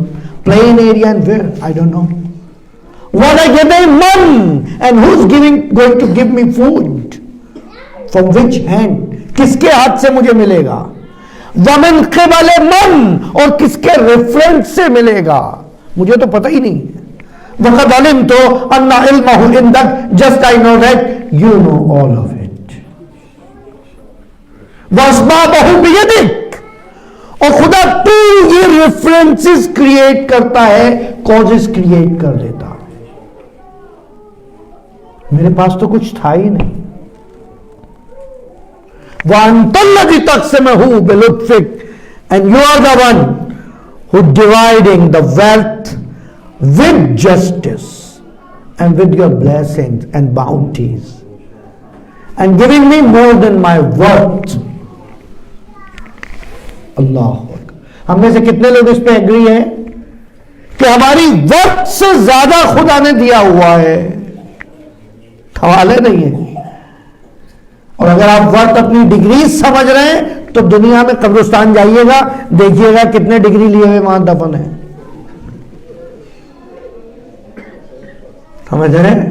plain area, and where? I don't know. What I give a man, and who's going to give me food? From which hand? کس کے ہاتھ سے مجھے ملے گا؟ ومن قبل من, اور کس کے ریفرنس سے ملے گا؟ مجھے تو پتہ ہی نہیں. وقد علمت ان علمہ عندک, just I know that you know all of it. وَأَسْبَابَهُ بِيَدِكَ, اور خدا تو یہ ریفرنسز کریٹ کرتا ہے, کازز کریٹ کر دیتا. میرے پاس تو کچھ تھا ہی نہیں. وَأَنْتَ الَّذِي تَقْسِمُهُ بِلُطْفِكَ, and you are the one who dividing the wealth with justice and with your blessings and bounties and giving me more than my worth. اللہ, ہم میں سے کتنے لوگ اس پہ ایگری ہیں کہ ہماری وقت سے زیادہ خدا نے دیا ہوا ہے, حوالے نہیں ہے. اور اگر آپ وقت اپنی ڈگری سمجھ رہے ہیں تو دنیا میں قبرستان جائیے گا, دیکھیے گا کتنے ڈگری لیے ہوئے وہاں دفن ہیں. سمجھ رہے ہیں؟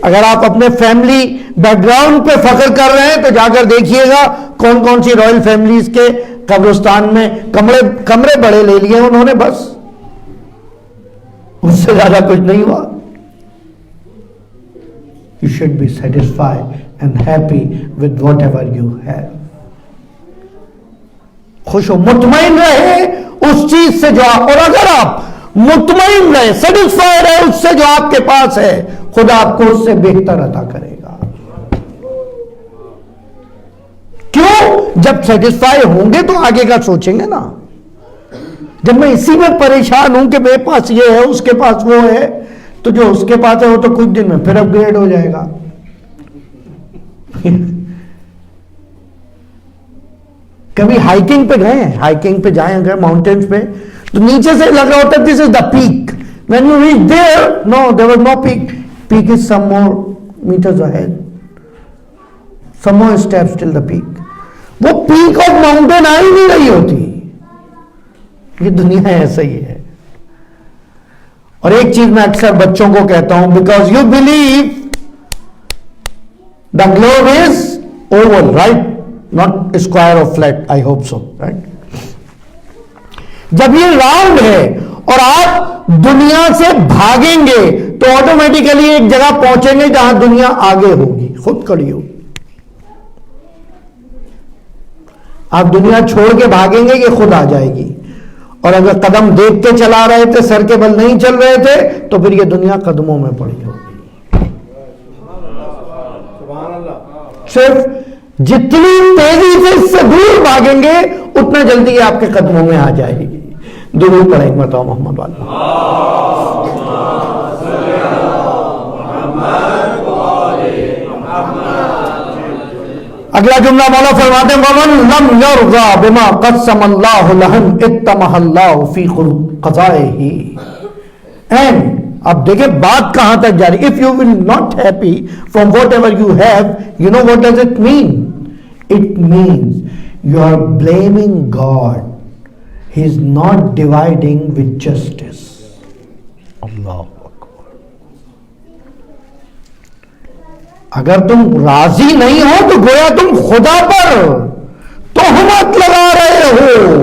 اگر آپ اپنے فیملی بیک گراؤنڈ پہ فخر کر رہے ہیں تو جا کر دیکھیے گا کون کون سی رائل فیملیز کے قبرستان میں کمرے بڑے لے لیے انہوں نے, بس اس سے زیادہ کچھ نہیں ہوا. You should be satisfied and happy with whatever you have. خوش و مطمئن رہے اس چیز سے جو آپ, اور اگر آپ مطمئن رہے, سیٹسفائڈ ہے اس سے جو آپ کے پاس ہے, خدا آپ کو اس سے بہتر عطا کرے گا. کیوں؟ جب سیٹسفائی ہوں گے تو آگے کا سوچیں گے نا. جب میں اسی میں پریشان ہوں کہ میرے پاس یہ ہے, اس کے پاس وہ ہے, تو جو اس کے پاس ہے وہ تو کچھ دن میں پھر اپ گریڈ ہو جائے گا. کبھی ہائکنگ پہ گئے ہیں؟ ہائکنگ پہ جائیں اگر ماؤنٹینس پہ تو نیچے سے لگ رہا ہوتا ہے this is the peak. When you reach there, no, there was no peak. Peak is some more meters ahead. Some more steps till the peak. وہ پیک آف ماؤنٹین آ ہی نہیں رہی ہوتی. یہ دنیا ایسا ہی ہے. اور ایک چیز میں اکثر بچوں کو کہتا ہوں, because you believe the globe is oval, right, not square اور flat. I hope so, right. جب یہ راؤنڈ ہے اور آپ دنیا سے بھاگیں گے تو آٹومیٹیکلی ایک جگہ پہنچیں گے جہاں دنیا آگے ہوگی, خود کھڑی ہوگی. آپ دنیا چھوڑ کے بھاگیں گے یہ خود آ جائے گی. اور اگر قدم دیکھ کے چلا رہے تھے, سر کے بل نہیں چل رہے تھے, تو پھر یہ دنیا قدموں میں پڑی ہوگی. صرف جتنی تیزی سے اس سے دور بھاگیں گے اتنا جلدی یہ آپ کے قدموں میں آ جائے گی. درود پڑھیں مرتبہ محمد والا. اگلا جملہ مولا فرماتے ہیں وَمَن لَمْ يَرْضَى بِمَا قَسَّمَ اللَّهُ لَهُمْ اتَّمَحَ اللَّهُ فِي قَضَائِهِ. And اب دیکھیں بات کہاں تک جاری. If you will not happy from whatever you have, you know what does it mean? It means you are blaming God. He is not dividing with justice. اللہ اکبر. اگر تم راضی نہیں ہو تو گویا تم خدا پر تہمت لگا رہے ہو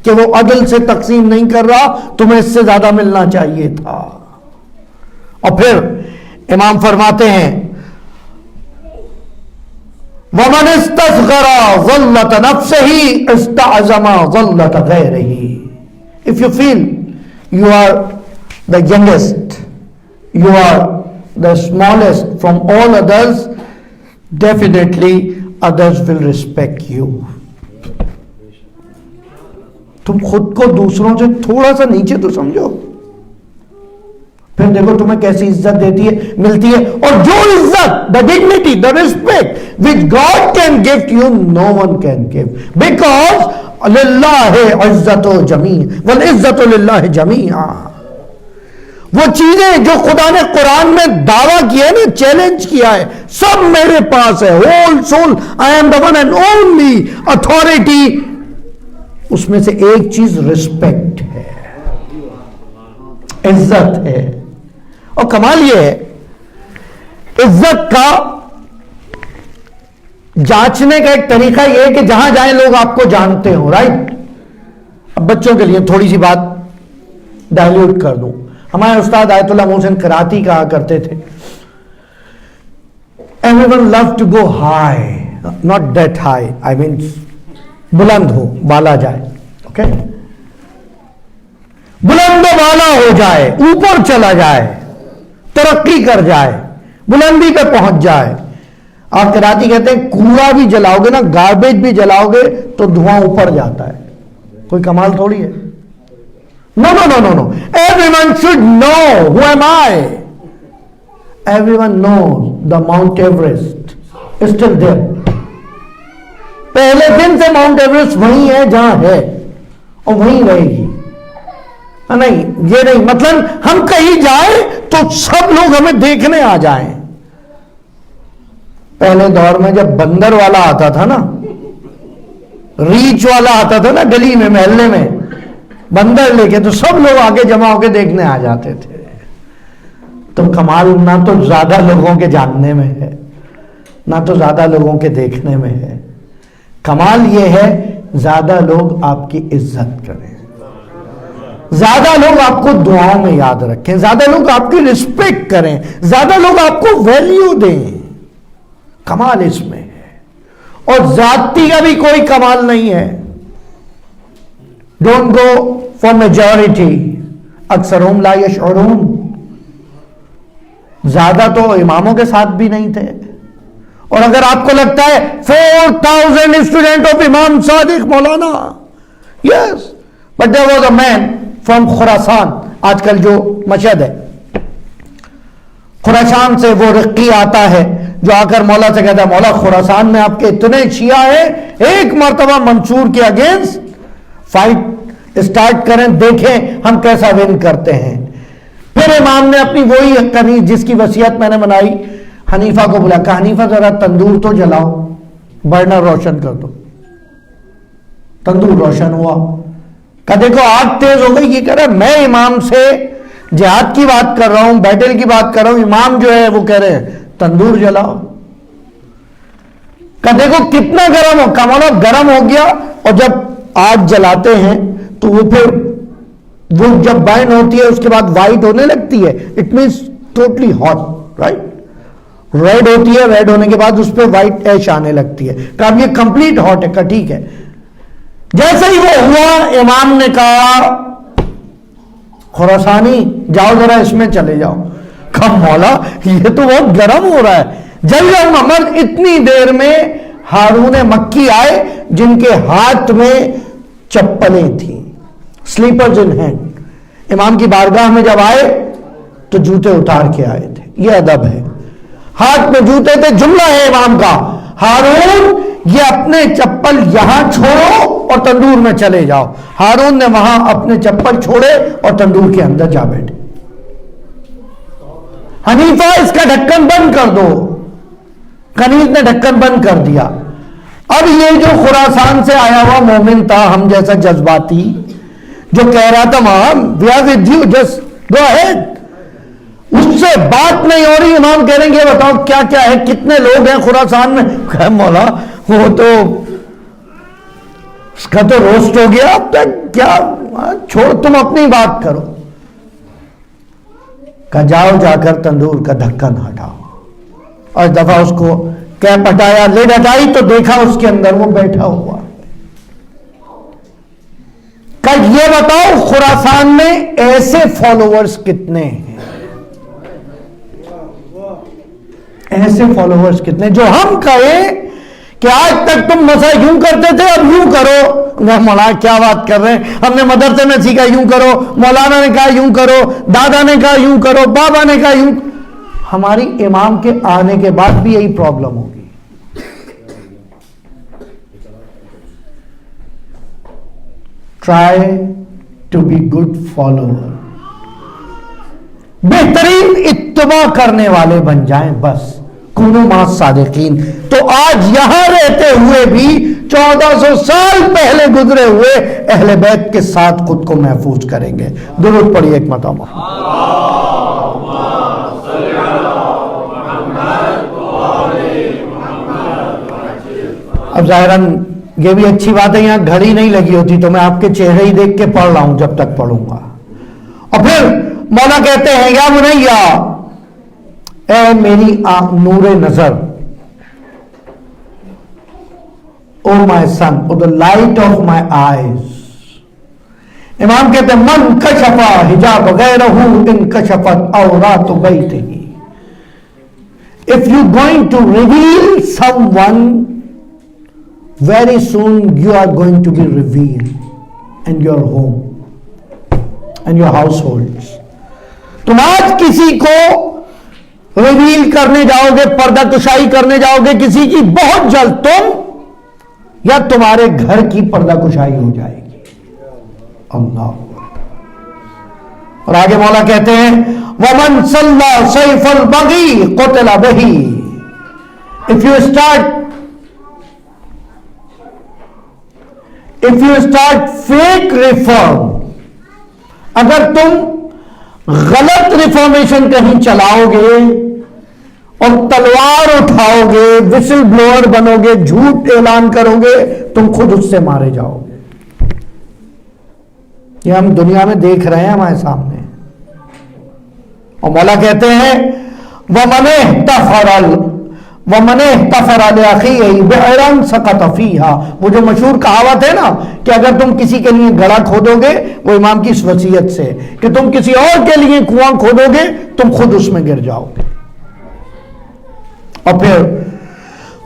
کہ وہ عدل سے تقسیم نہیں کر رہا, تمہیں اس سے زیادہ ملنا چاہیے تھا. اور پھر امام فرماتے ہیں وَمَنِ اسْتَصْغَرَ ظَلَّةَ نَفْسِهِ اسْتَعْظَمَ ظَلَّةَ غَيْرِهِ. If you feel you are the youngest, you are the smallest from all others, definitely others will respect you. تم خود کو دوسروں سے تھوڑا سا نیچے تو سمجھو, پھر دیکھو تمہیں کیسی عزت دیتی ہے, ملتی ہے. اور جو عزت, the dignity, the respect which God can give to you, no one can give, because للہ عزت جمیع والعزت للہ جمیعا. وہ چیزیں جو خدا نے قرآن میں دعویٰ کیا ہے نا, چیلنج کیا ہے, سب میرے پاس ہے. Whole sole I am the one and only authority. اس میں سے ایک چیز رسپیکٹ ہے, عزت ہے. اور کمال یہ ہے عزت کا جانچنے کا ایک طریقہ یہ ہے کہ جہاں جائیں لوگ آپ کو جانتے ہوں, رائٹ. اب بچوں کے لیے تھوڑی سی بات ڈائلیوٹ کر دوں. ہمارے استاد آیت اللہ محسن کراتی کہا کرتے تھے everyone loves to go high, not that high, I mean بلند ہو, بالا جائے. اوکے, بلند و بالا ہو جائے, اوپر چلا جائے, ترقی کر جائے, بلندی پہ پہنچ جائے. آپ کراتی کہتے ہیں کوڑا بھی جلاؤ گے نا, گاربیج بھی جلاؤ گے تو دھواں اوپر جاتا ہے. کوئی کمال تھوڑی ہے. No, no, no, no, no. Everyone should know who am I. Everyone knows the Mount Everest is still there. پہلے دن سے ماؤنٹ ایوریسٹ وہیں ہے جہاں ہے اور وہیں رہے گی. نہیں, یہ نہیں مطلب ہم کہیں جائیں تو سب لوگ ہمیں دیکھنے آ جائیں. پہلے دور میں جب بندر والا آتا تھا نا, ریچھ والا آتا تھا نا گلی میں, محلے میں بندر لے کے, تو سب لوگ آگے جمع ہو کے دیکھنے آ جاتے تھے. تو کمال نہ تو زیادہ لوگوں کے جاننے میں ہے, نہ تو زیادہ لوگوں کے دیکھنے میں ہے. کمال یہ ہے زیادہ لوگ آپ کی عزت کریں, زیادہ لوگ آپ کو دعاؤں میں یاد رکھیں, زیادہ لوگ آپ کی رسپیکٹ کریں, زیادہ لوگ آپ کو ویلیو دیں. کمال اس میں ہے. اور ذاتی کا بھی کوئی کمال نہیں ہے. ڈونٹ گو فار میجورٹی, اکثرهم لا یشعرون. زیادہ تو اماموں کے ساتھ بھی نہیں تھے. اور اگر آپ کو لگتا ہے 4000 اسٹوڈنٹ آف امام صادق مولانا, yes, but there was a man from Khorasan, آج کل جو مشہد ہے, خراسان سے وہ رقی آتا ہے جو آ کر مولا سے کہتا ہے مولا خراسان میں آپ کے اتنے شیعہ ہیں، ایک مرتبہ منصور کے اگینسٹ فائٹ اسٹارٹ کریں، دیکھیں ہم کیسا ون کرتے ہیں۔ پھر امام نے اپنی وہی کنیز جس کی وصیت میں نے بنائی، حنیفہ کو بلا کہا حنیفہ ذرا تندور تو جلاؤ، برنر روشن کر دو۔ تندور روشن ہوا، کہا دیکھو آگ تیز ہو گئی، یہ کہہ رہا میں امام سے جہاد کی بات کر رہا ہوں، بیٹل کی بات کر رہا ہوں، امام جو ہے وہ کہہ رہے ہیں تندور جلاؤ۔ کہا دیکھو کتنا گرم ہو، کہا مولا گرم ہو گیا، اور جب آگ جلاتے ہیں تو وہ پھر وہ جب بائن ہوتی ہے اس کے بعد وائٹ ہونے لگتی ہے، it means totally hot, right, red ہوتی ہے، ریڈ ہونے کے بعد اس پہ وائٹ ایش آنے لگتی ہے، کہا اب یہ کمپلیٹ ہاٹ ہے، کہا ٹھیک ہے۔ جیسے ہی وہ ہوا امام نے کہا خراسانی جاؤ ذرا اس میں چلے جاؤ۔ کہا مولا یہ تو بہت گرم ہو رہا ہے، جل جاؤں گا۔ مگر اتنی دیر میں ہارون مکی آئے جن کے ہاتھ میں چپلیں تھیں، سلیپرز ان ہینڈ۔ امام کی بارگاہ میں جب آئے تو جوتے اتار کے آئے تھے، یہ ادب ہے، ہاتھ میں جوتے تھے۔ جملہ ہے امام کا، ہارون یہ اپنے چپل یہاں چھوڑو اور تندور میں چلے جاؤ۔ ہارون نے وہاں اپنے چپل چھوڑے اور تندور کے اندر جا بیٹھے۔ حنیفہ اس کا ڈھکن بند کر دو، کنیز نے ڈھکن بند کر دیا۔ اب یہ جو خراسان سے آیا ہوا مومن تھا ہم جیسا جذباتی، جو کہہ رہا تھا ma'am we are with you just go ahead, اس سے بات نہیں ہو رہی۔ امام کہہ رہے ہیں یہ بتاؤ کیا کیا ہے، کتنے لوگ ہیں خراسان میں؟ کہ مولا وہ تو اس کا تو روسٹ ہو گیا، اب تک کیا، چھوڑ تم اپنی بات کرو۔ کہ جاؤ جا کر تندور کا ڈھکن ہٹاؤ، اور دفعہ اس کو کیپ ہٹایا، لڈ ہٹائی تو دیکھا اس کے اندر وہ بیٹھا ہوا۔ کہ یہ بتاؤ خراسان میں ایسے فالوورز کتنے ہیں، ایسے فالوورز کتنے جو ہم کہیں کہ آج تک تم مسا یوں کرتے تھے اب یوں کرو۔ مولانا کیا بات کر رہے ہیں، ہم نے مدرسے میں سیکھا یوں کرو، مولانا نے کہا یوں کرو، دادا نے کہا یوں کرو، بابا نے کہا یوں۔ ہماری امام کے آنے کے بعد بھی یہی پرابلم ہوگی۔ Try to be good follower, بہترین اتباع کرنے والے بن جائیں بس، کونوا مع صادقین۔ تو آج یہاں رہتے ہوئے بھی 1400 سال پہلے گزرے ہوئے اہل بیت کے ساتھ خود کو محفوظ کریں گے۔ درود پڑھیے ایک مرتبہ۔ اب ظاہراً یہ بھی اچھی بات ہے یہاں گھڑی نہیں لگی ہوتی تو میں آپ کے چہرے ہی دیکھ کے پڑھ رہا ہوں جب تک پڑھوں گا۔ اور پھر مولا کہتے ہیں یا بنیا، اے میری نور نظر، oh my son, oh the light of my eyes. امام کہتے ہیں من کشفا حجاب غیرہ انکشفت عورات بیتہ۔ If you're going to reveal someone, very soon you are going to be revealed in your home and your households. تم آج کسی کو ریویل کرنے جاؤ گے، پردہ کشائی کرنے جاؤ گے کسی کی، بہت جلد تم یا تمہارے گھر کی پردہ کشائی ہو جائے گی۔ اللہ، اور آگے مولا کہتے ہیں وَمَنْ صَلَّى سَيْفَ الْبَغِي قُتِلَ بِهِ۔ If you start fake reform، اگر تم غلط ریفارمیشن کہیں چلاؤ گے اور تلوار اٹھاؤ گے، وسل بلوئر بنو گے، جھوٹ اعلان کرو گے، تم خود اس سے مارے جاؤ گے۔ یہ ہم دنیا میں دیکھ رہے ہیں ہمارے سامنے۔ اور مولا کہتے ہیں وَمَنِ احْتَفَرَ لِأَخِيهِ بِئْرًا سَقَطَ فِيهَا۔ وہ جو مشہور کہاوت ہے نا کہ اگر تم کسی کے لیے گڑھا کھودو گے، وہ امام کی اس وصیت سے کہ تم کسی اور کے لیے کنواں کھودو گے تم خود اس میں گر جاؤ گے۔ اور پھر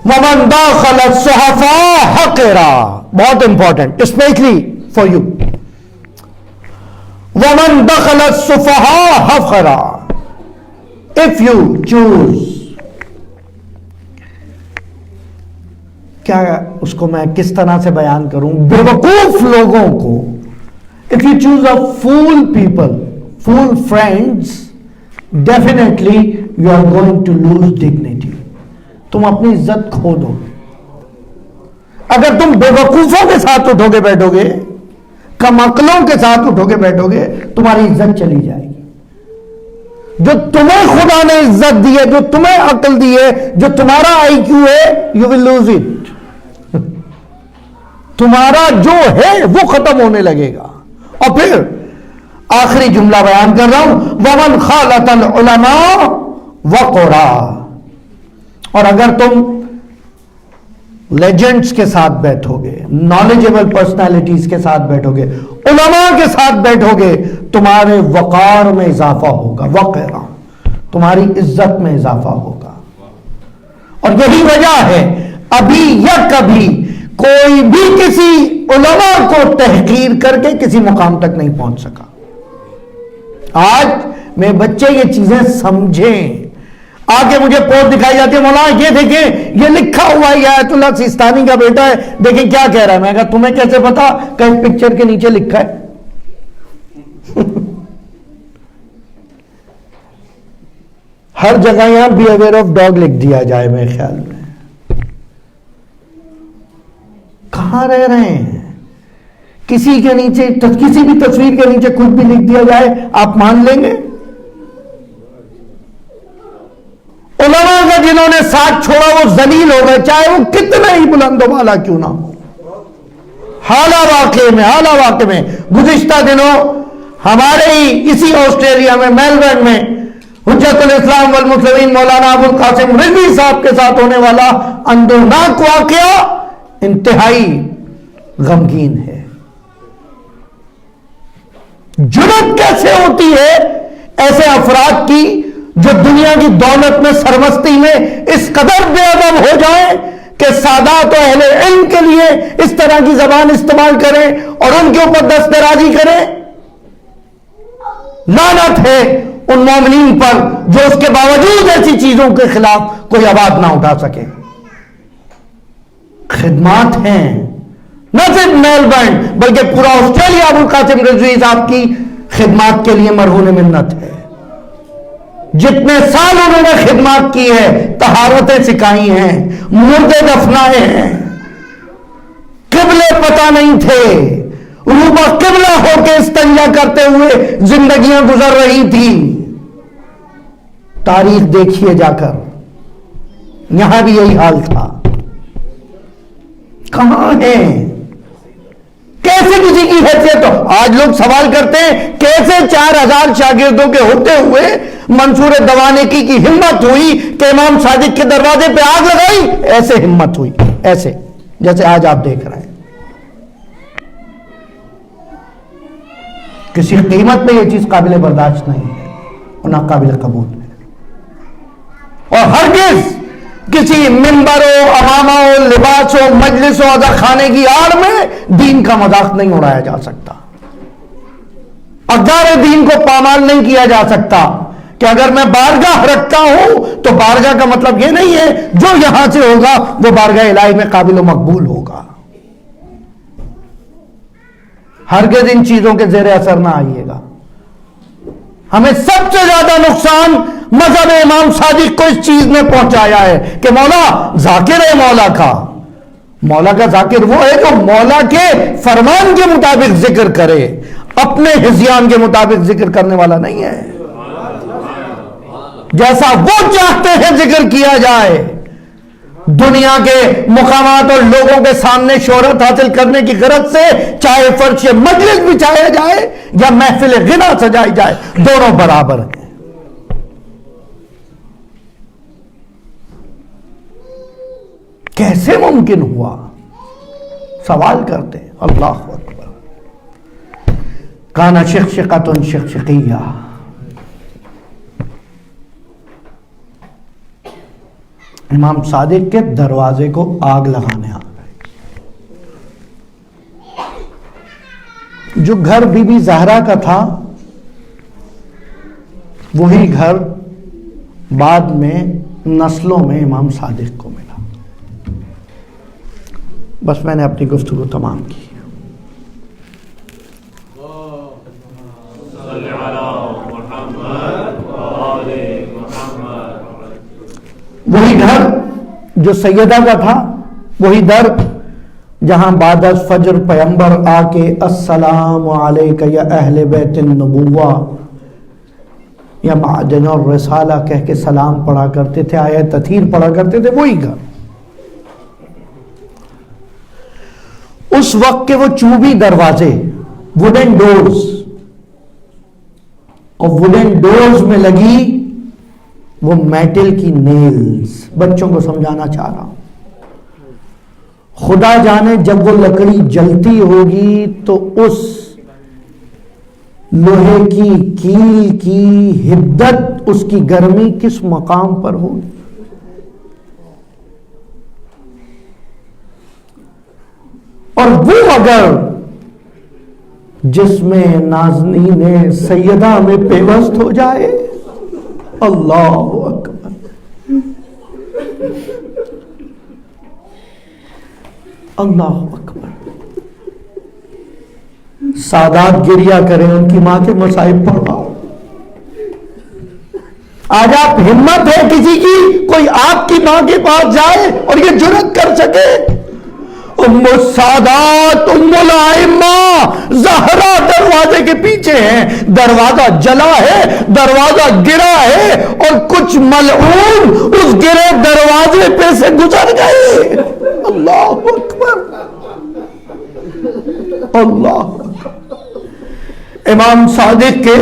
وَمَنْ دَاخَلَ الصُّحَفَاءَ حَقِرًا، بہت امپورٹنٹ اسپیشلی فار یو، وَمَنْ دَخَلَ السُّفَهَاءَ حَفْخَرًا۔ If you choose, کیا اس کو میں کس طرح سے بیان کروں, بیوقوف لوگوں کو, if you choose a fool people, fool friends, definitely you are going to lose dignity. تم اپنی عزت کھو دو. اگر تم بیوقوفوں کے ساتھ اٹھو کے بیٹھو گے, کم عقلوں کے ساتھ اٹھو کے بیٹھو گے, تمہاری عزت چلی جائے گی. جو تمہیں خدا نے عزت دی ہے, جو تمہیں عقل دی ہے, جو تمہارا آئی کیو ہے, you will lose it. تمہارا جو ہے وہ ختم ہونے لگے گا. اور پھر آخری جملہ بیان کر رہا ہوں, وَمَنْ خَالَطَ الْعُلَمَاءَ وَقُرَا. اور اگر تم لیجنڈز کے ساتھ بیٹھو گے, نالجیبل پرسنالٹیز کے ساتھ بیٹھو گے, علماء کے ساتھ بیٹھو گے, تمہارے وقار میں اضافہ ہوگا, وقرا, تمہاری عزت میں اضافہ ہوگا. اور یہی وجہ ہے ابھی یا کبھی کوئی بھی کسی علماء کو تحقیر کر کے کسی مقام تک نہیں پہنچ سکا. آج میں بچے یہ چیزیں سمجھیں. آگے مجھے پوسٹ دکھائی جاتی ہے, مولانا یہ دیکھیں یہ لکھا ہوا ہے, آیت اللہ سیستانی کا بیٹا ہے, دیکھیں کیا کہہ رہا ہے. میں کہا تمہیں کیسے پتا کہ اس پکچر کے نیچے لکھا ہے؟ ہر جگہ یہاں بی اویئر آف ڈاگ لکھ دیا جائے. میرے خیال میں کہاں رہ رہے ہیں؟ کسی کے نیچے, کسی بھی تصویر کے نیچے کچھ بھی لکھ دیا جائے, آپ مان لیں گے؟ علماء کا جنہوں نے ساتھ چھوڑا وہ ذلیل ہو گئے, چاہے وہ کتنا ہی بلند و بالا کیوں نہ ہو. حالہ واقع میں گزشتہ دنوں ہمارے ہی اسی آسٹریلیا میں میلبرن میں حجت الاسلام والمسلمین مولانا ابو القاسم رضوی صاحب کے ساتھ ہونے والا اندرناک واقعہ انتہائی غمگین ہے. جرأت کیسے ہوتی ہے ایسے افراد کی جو دنیا کی دولت میں, سرمستی میں اس قدر بے ادب ہو جائیں کہ سادات و اہل علم کے لیے اس طرح کی زبان استعمال کریں اور ان کے اوپر دست درازی کریں. لعنت ہے ان مومنین پر جو اس کے باوجود ایسی چیزوں کے خلاف کوئی آواز نہ اٹھا سکے. خدمات ہیں نہ صرف میلبرن بلکہ پورا آسٹریلیا ابو القاسم رضوی صاحب کی خدمات کے لیے مرہون منت ہے. جتنے سال انہوں نے خدمات کی ہے, طہارتیں سکھائی ہیں, مردے دفنائے ہیں, قبلے پتہ نہیں تھے, روبہ قبلہ ہو کے استنجا کرتے ہوئے زندگیاں گزر رہی تھی. تاریخ دیکھیے جا کر, یہاں بھی یہی حال تھا. کہاں ہیں؟ کیسے کسی کی حیثیت ہو؟ آج لوگ سوال کرتے ہیں کیسے 4000 شاگردوں کے ہوتے ہوئے منصور دوانیکی کی ہمت ہوئی کہ امام صادق کے دروازے پہ آگ لگائی. ایسے ہمت ہوئی, ایسے جیسے آج آپ دیکھ رہے ہیں. کسی قیمت پہ یہ چیز قابل برداشت نہیں ہے اور نہ قابل قبول ہے. اور ہرگز کسی ممبر و امامہ و لباس و مجلس و عزا خانے کی آڑ میں دین کا مذاق نہیں اڑایا جا سکتا. اقدار دین کو پامال نہیں کیا جا سکتا کہ اگر میں بارگاہ رکھتا ہوں تو بارگاہ کا مطلب یہ نہیں ہے جو یہاں سے ہوگا وہ بارگاہ الہی میں قابل و مقبول ہوگا. ہرگز ان چیزوں کے زیر اثر نہ آئیے گا. ہمیں سب سے زیادہ نقصان مذہب امام صادق کو اس چیز نے پہنچایا ہے کہ مولا ذاکر ہے. مولا کا ذاکر وہ ہے جو مولا کے فرمان کے مطابق ذکر کرے, اپنے ہذیان کے مطابق ذکر کرنے والا نہیں ہے. جیسا وہ چاہتے ہیں ذکر کیا جائے. دنیا کے مقامات اور لوگوں کے سامنے شہرت حاصل کرنے کی غرض سے چاہے فرش مجلس بچھایا جائے یا محفل غنا سجائی جائے, دونوں برابر ہیں. کیسے ممکن ہوا؟ سوال کرتے ہیں. اللہ اکبر. کانا شقشقۃ شقشقیہ. امام صادق کے دروازے کو آگ لگانے آ گئے. جو گھر بی بی زہرا کا تھا وہی گھر بعد میں نسلوں میں امام صادق کو ملا۔ بس میں نے اپنی گفتگو تمام کی۔ وہی گھر جو سیدہ کا تھا، وہی در جہاں بعد از فجر پیغمبر آ کے السلام علیک یا اہل بیت النبوہ یا معدن الرسالہ کہہ کے سلام پڑھا کرتے تھے، آیت تطہیر پڑھا کرتے تھے، وہی گھر۔ اس وقت کے وہ چوبی دروازے، ووڈن ڈورز، اور ووڈن ڈورز میں لگی وہ میٹل کی نیلز۔ بچوں کو سمجھانا چاہ رہا ہوں، خدا جانے جب وہ لکڑی جلتی ہوگی تو اس لوہے کی کیل کی حدت، اس کی گرمی کس مقام پر ہوگی۔ اور وہ اگر جس میں نازنین سیدہ میں پیوست ہو جائے، اللہ اکبر، اللہ اکبر، سادات گریا کریں، ان کی ماں کے مصائب پڑھواؤ۔ آج آپ ہمت ہے کسی کی کوئی آپ کی ماں کے پاس جائے اور یہ جرات کر سکے؟ ام السادات ام الائمہ زہرا دروازے کے پیچھے ہیں، دروازہ جلا ہے، دروازہ گرا ہے، اور کچھ ملعون اس گرے دروازے پہ سے گزر گئے۔ اللہ اکبر، اللہ اکبر۔ امام صادق کے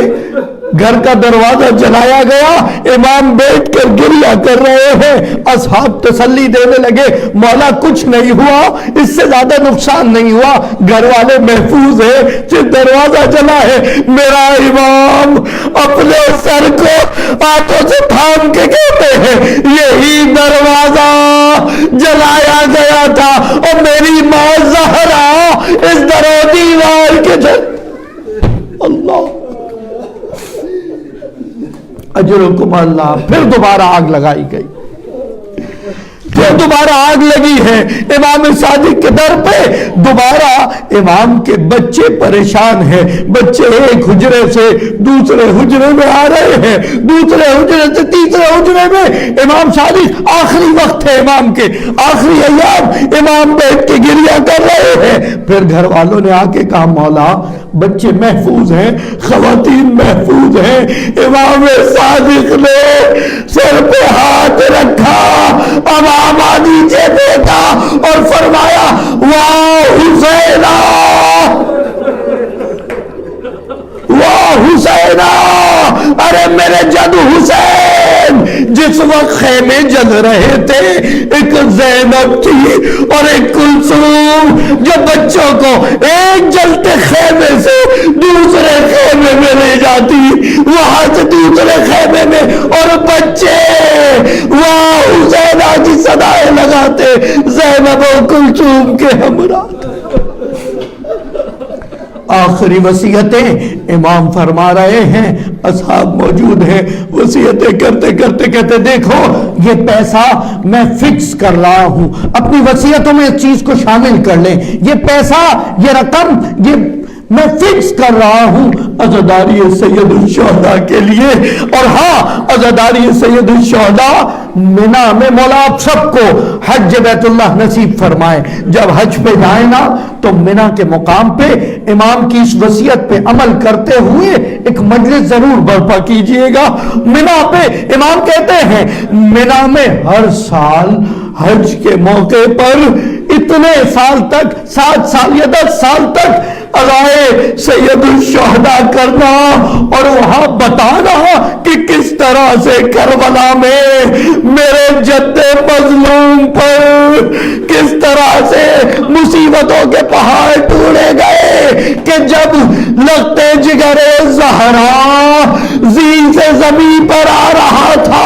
گھر کا دروازہ جلایا گیا، امام بیٹھ کر گریہ کر رہے ہیں، اصحاب تسلی دینے لگے، مولا کچھ نہیں ہوا، اس سے زیادہ نقصان نہیں ہوا، گھر والے محفوظ ہیں، صرف دروازہ جلا ہے۔ میرا امام اپنے سر کو ہاتھوں سے تھام کے کہتے ہیں یہی دروازہ جلایا گیا تھا، اور میری ماں زہرا اس در و دیوار کے اللہ اجرکم اللہ۔ پھر دوبارہ آگ لگائی گئی، پھر دوبارہ آگ لگی ہے امام صادق کے در پہ۔ دوبارہ امام کے بچے پریشان ہیں، بچے ایک حجرے سے دوسرے حجرے میں آ رہے ہیں، دوسرے حجرے سے تیسرے حجرے میں۔ امام صادق آخری وقت ہے، امام کے آخری ایام، امام بیٹھ کے گریہ کر رہے ہیں۔ پھر گھر والوں نے آ کے کہا مولا بچے محفوظ ہیں، خواتین محفوظ ہیں۔ امام صادق نے سر پہ ہاتھ رکھا، امامہ نیچے دیکھا اور فرمایا واہ حسینہ، واہ حسینہ، ارے میرے جد حسین۔ جس وقت خیمے جل رہے تھے، ایک زینب تھی اور ایک کلثوم جو بچوں کو ایک جلتے خیمے سے دوسرے خیمے میں لے جاتی، وہاں سے دوسرے خیمے میں، اور بچے واہ حسینہ کی صدائیں لگاتے زینب و کلثوم کے ہمراہ۔ آخری وصیتیں امام فرما رہے ہیں، اصحاب موجود ہیں، وصیتیں کرتے کرتے کہتے دیکھو یہ پیسہ میں فکس کر رہا ہوں، اپنی وصیتوں میں اس چیز کو شامل کر لیں، یہ پیسہ، یہ رقم، یہ میں فکس کر رہا ہوں عزاداری سید الشہداء کے لیے۔ اور ہاں، عزاداری سید الشہداء منی میں مولا آپ سب کو حج بیت اللہ نصیب فرمائے۔ جب حج پہ جائیں نا تو منی کے مقام پہ امام کی اس وصیت پہ عمل کرتے ہوئے ایک مجلس ضرور برپا کیجئے گا۔ منی پہ امام کہتے ہیں منی میں ہر سال حج کے موقع پر اتنے سال تک، 7 سال یا 10 سال تک عزائے سید الشہداء کرنا اور وہاں بتانا کہ کس طرح سے کربلا میں میرے جد مظلوم پر کس طرح سے مصیبتوں کے پہاڑ ٹوڑے گئے، کہ جب لگتے جگر زہرا زین سے زمین پر آ رہا تھا،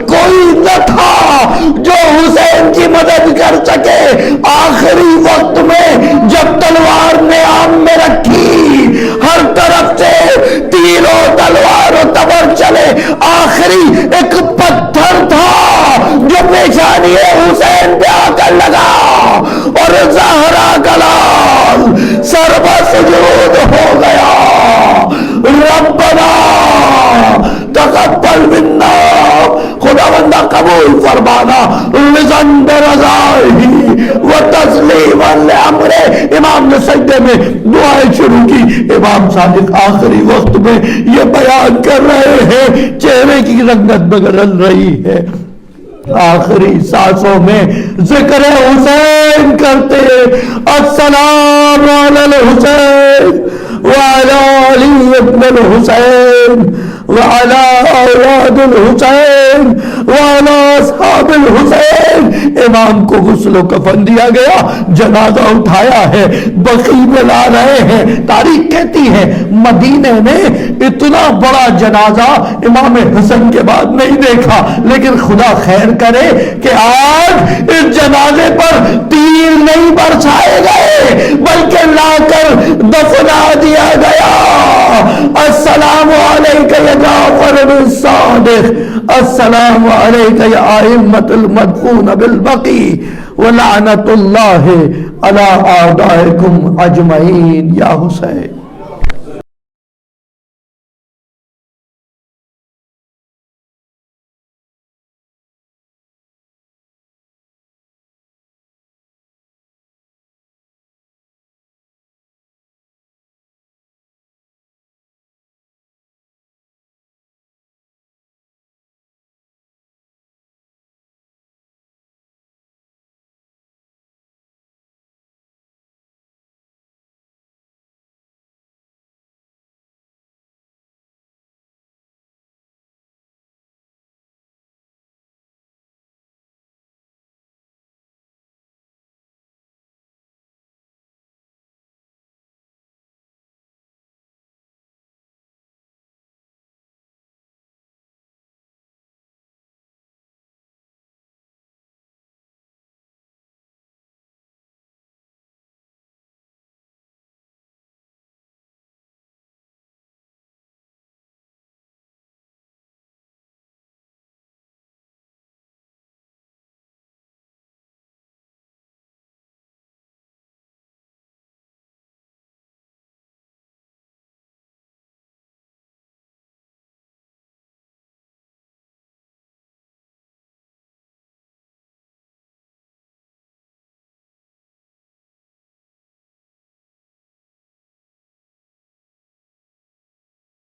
کوئی نہ تھا جو حسین کی مدد کر سکے۔ آخری وقت میں جب تلوار نے آم میں رکھی، ہر طرف سے تیر و تلوار و تبر چلے، آخری ایک 4واں سجود ہو گیا، ربنا تقبل منا، خدا بندہ قبول فرمانا، رضاً برضائہ و تسلیما لامرہ۔ امام نے سجدے میں دعائیں شروع کی۔ امام صادق آخری وقت میں یہ بیان کر رہے ہیں، چہرے کی رنگت بدل رہی ہے، آخری سانسوں میں ذکر حسین کرتے، السلام علی الحسین وعلی علی ابن الحسین وعلی اولاد الحسین وعلی اصحاب الحسین۔ امام کو غسل و کفن دیا گیا، جنازہ اٹھایا ہے، بقیع میں لا رہے ہیں۔ تاریخ کہتی ہے مدینے میں اتنا بڑا جنازہ امام حسن کے بعد نہیں دیکھا، لیکن خدا خیر کرے کہ آج اس جنازے پر تیر نہیں برسائے گئے بلکہ لا کر دفنا دیا گیا۔ السلام علیکہ یا جعفر بن صادق، السلام علیکہ یا ائمۃ المدفون بالبقیع، ولعنۃ اللہ علی اعدائکم اجمعین۔ یا حسین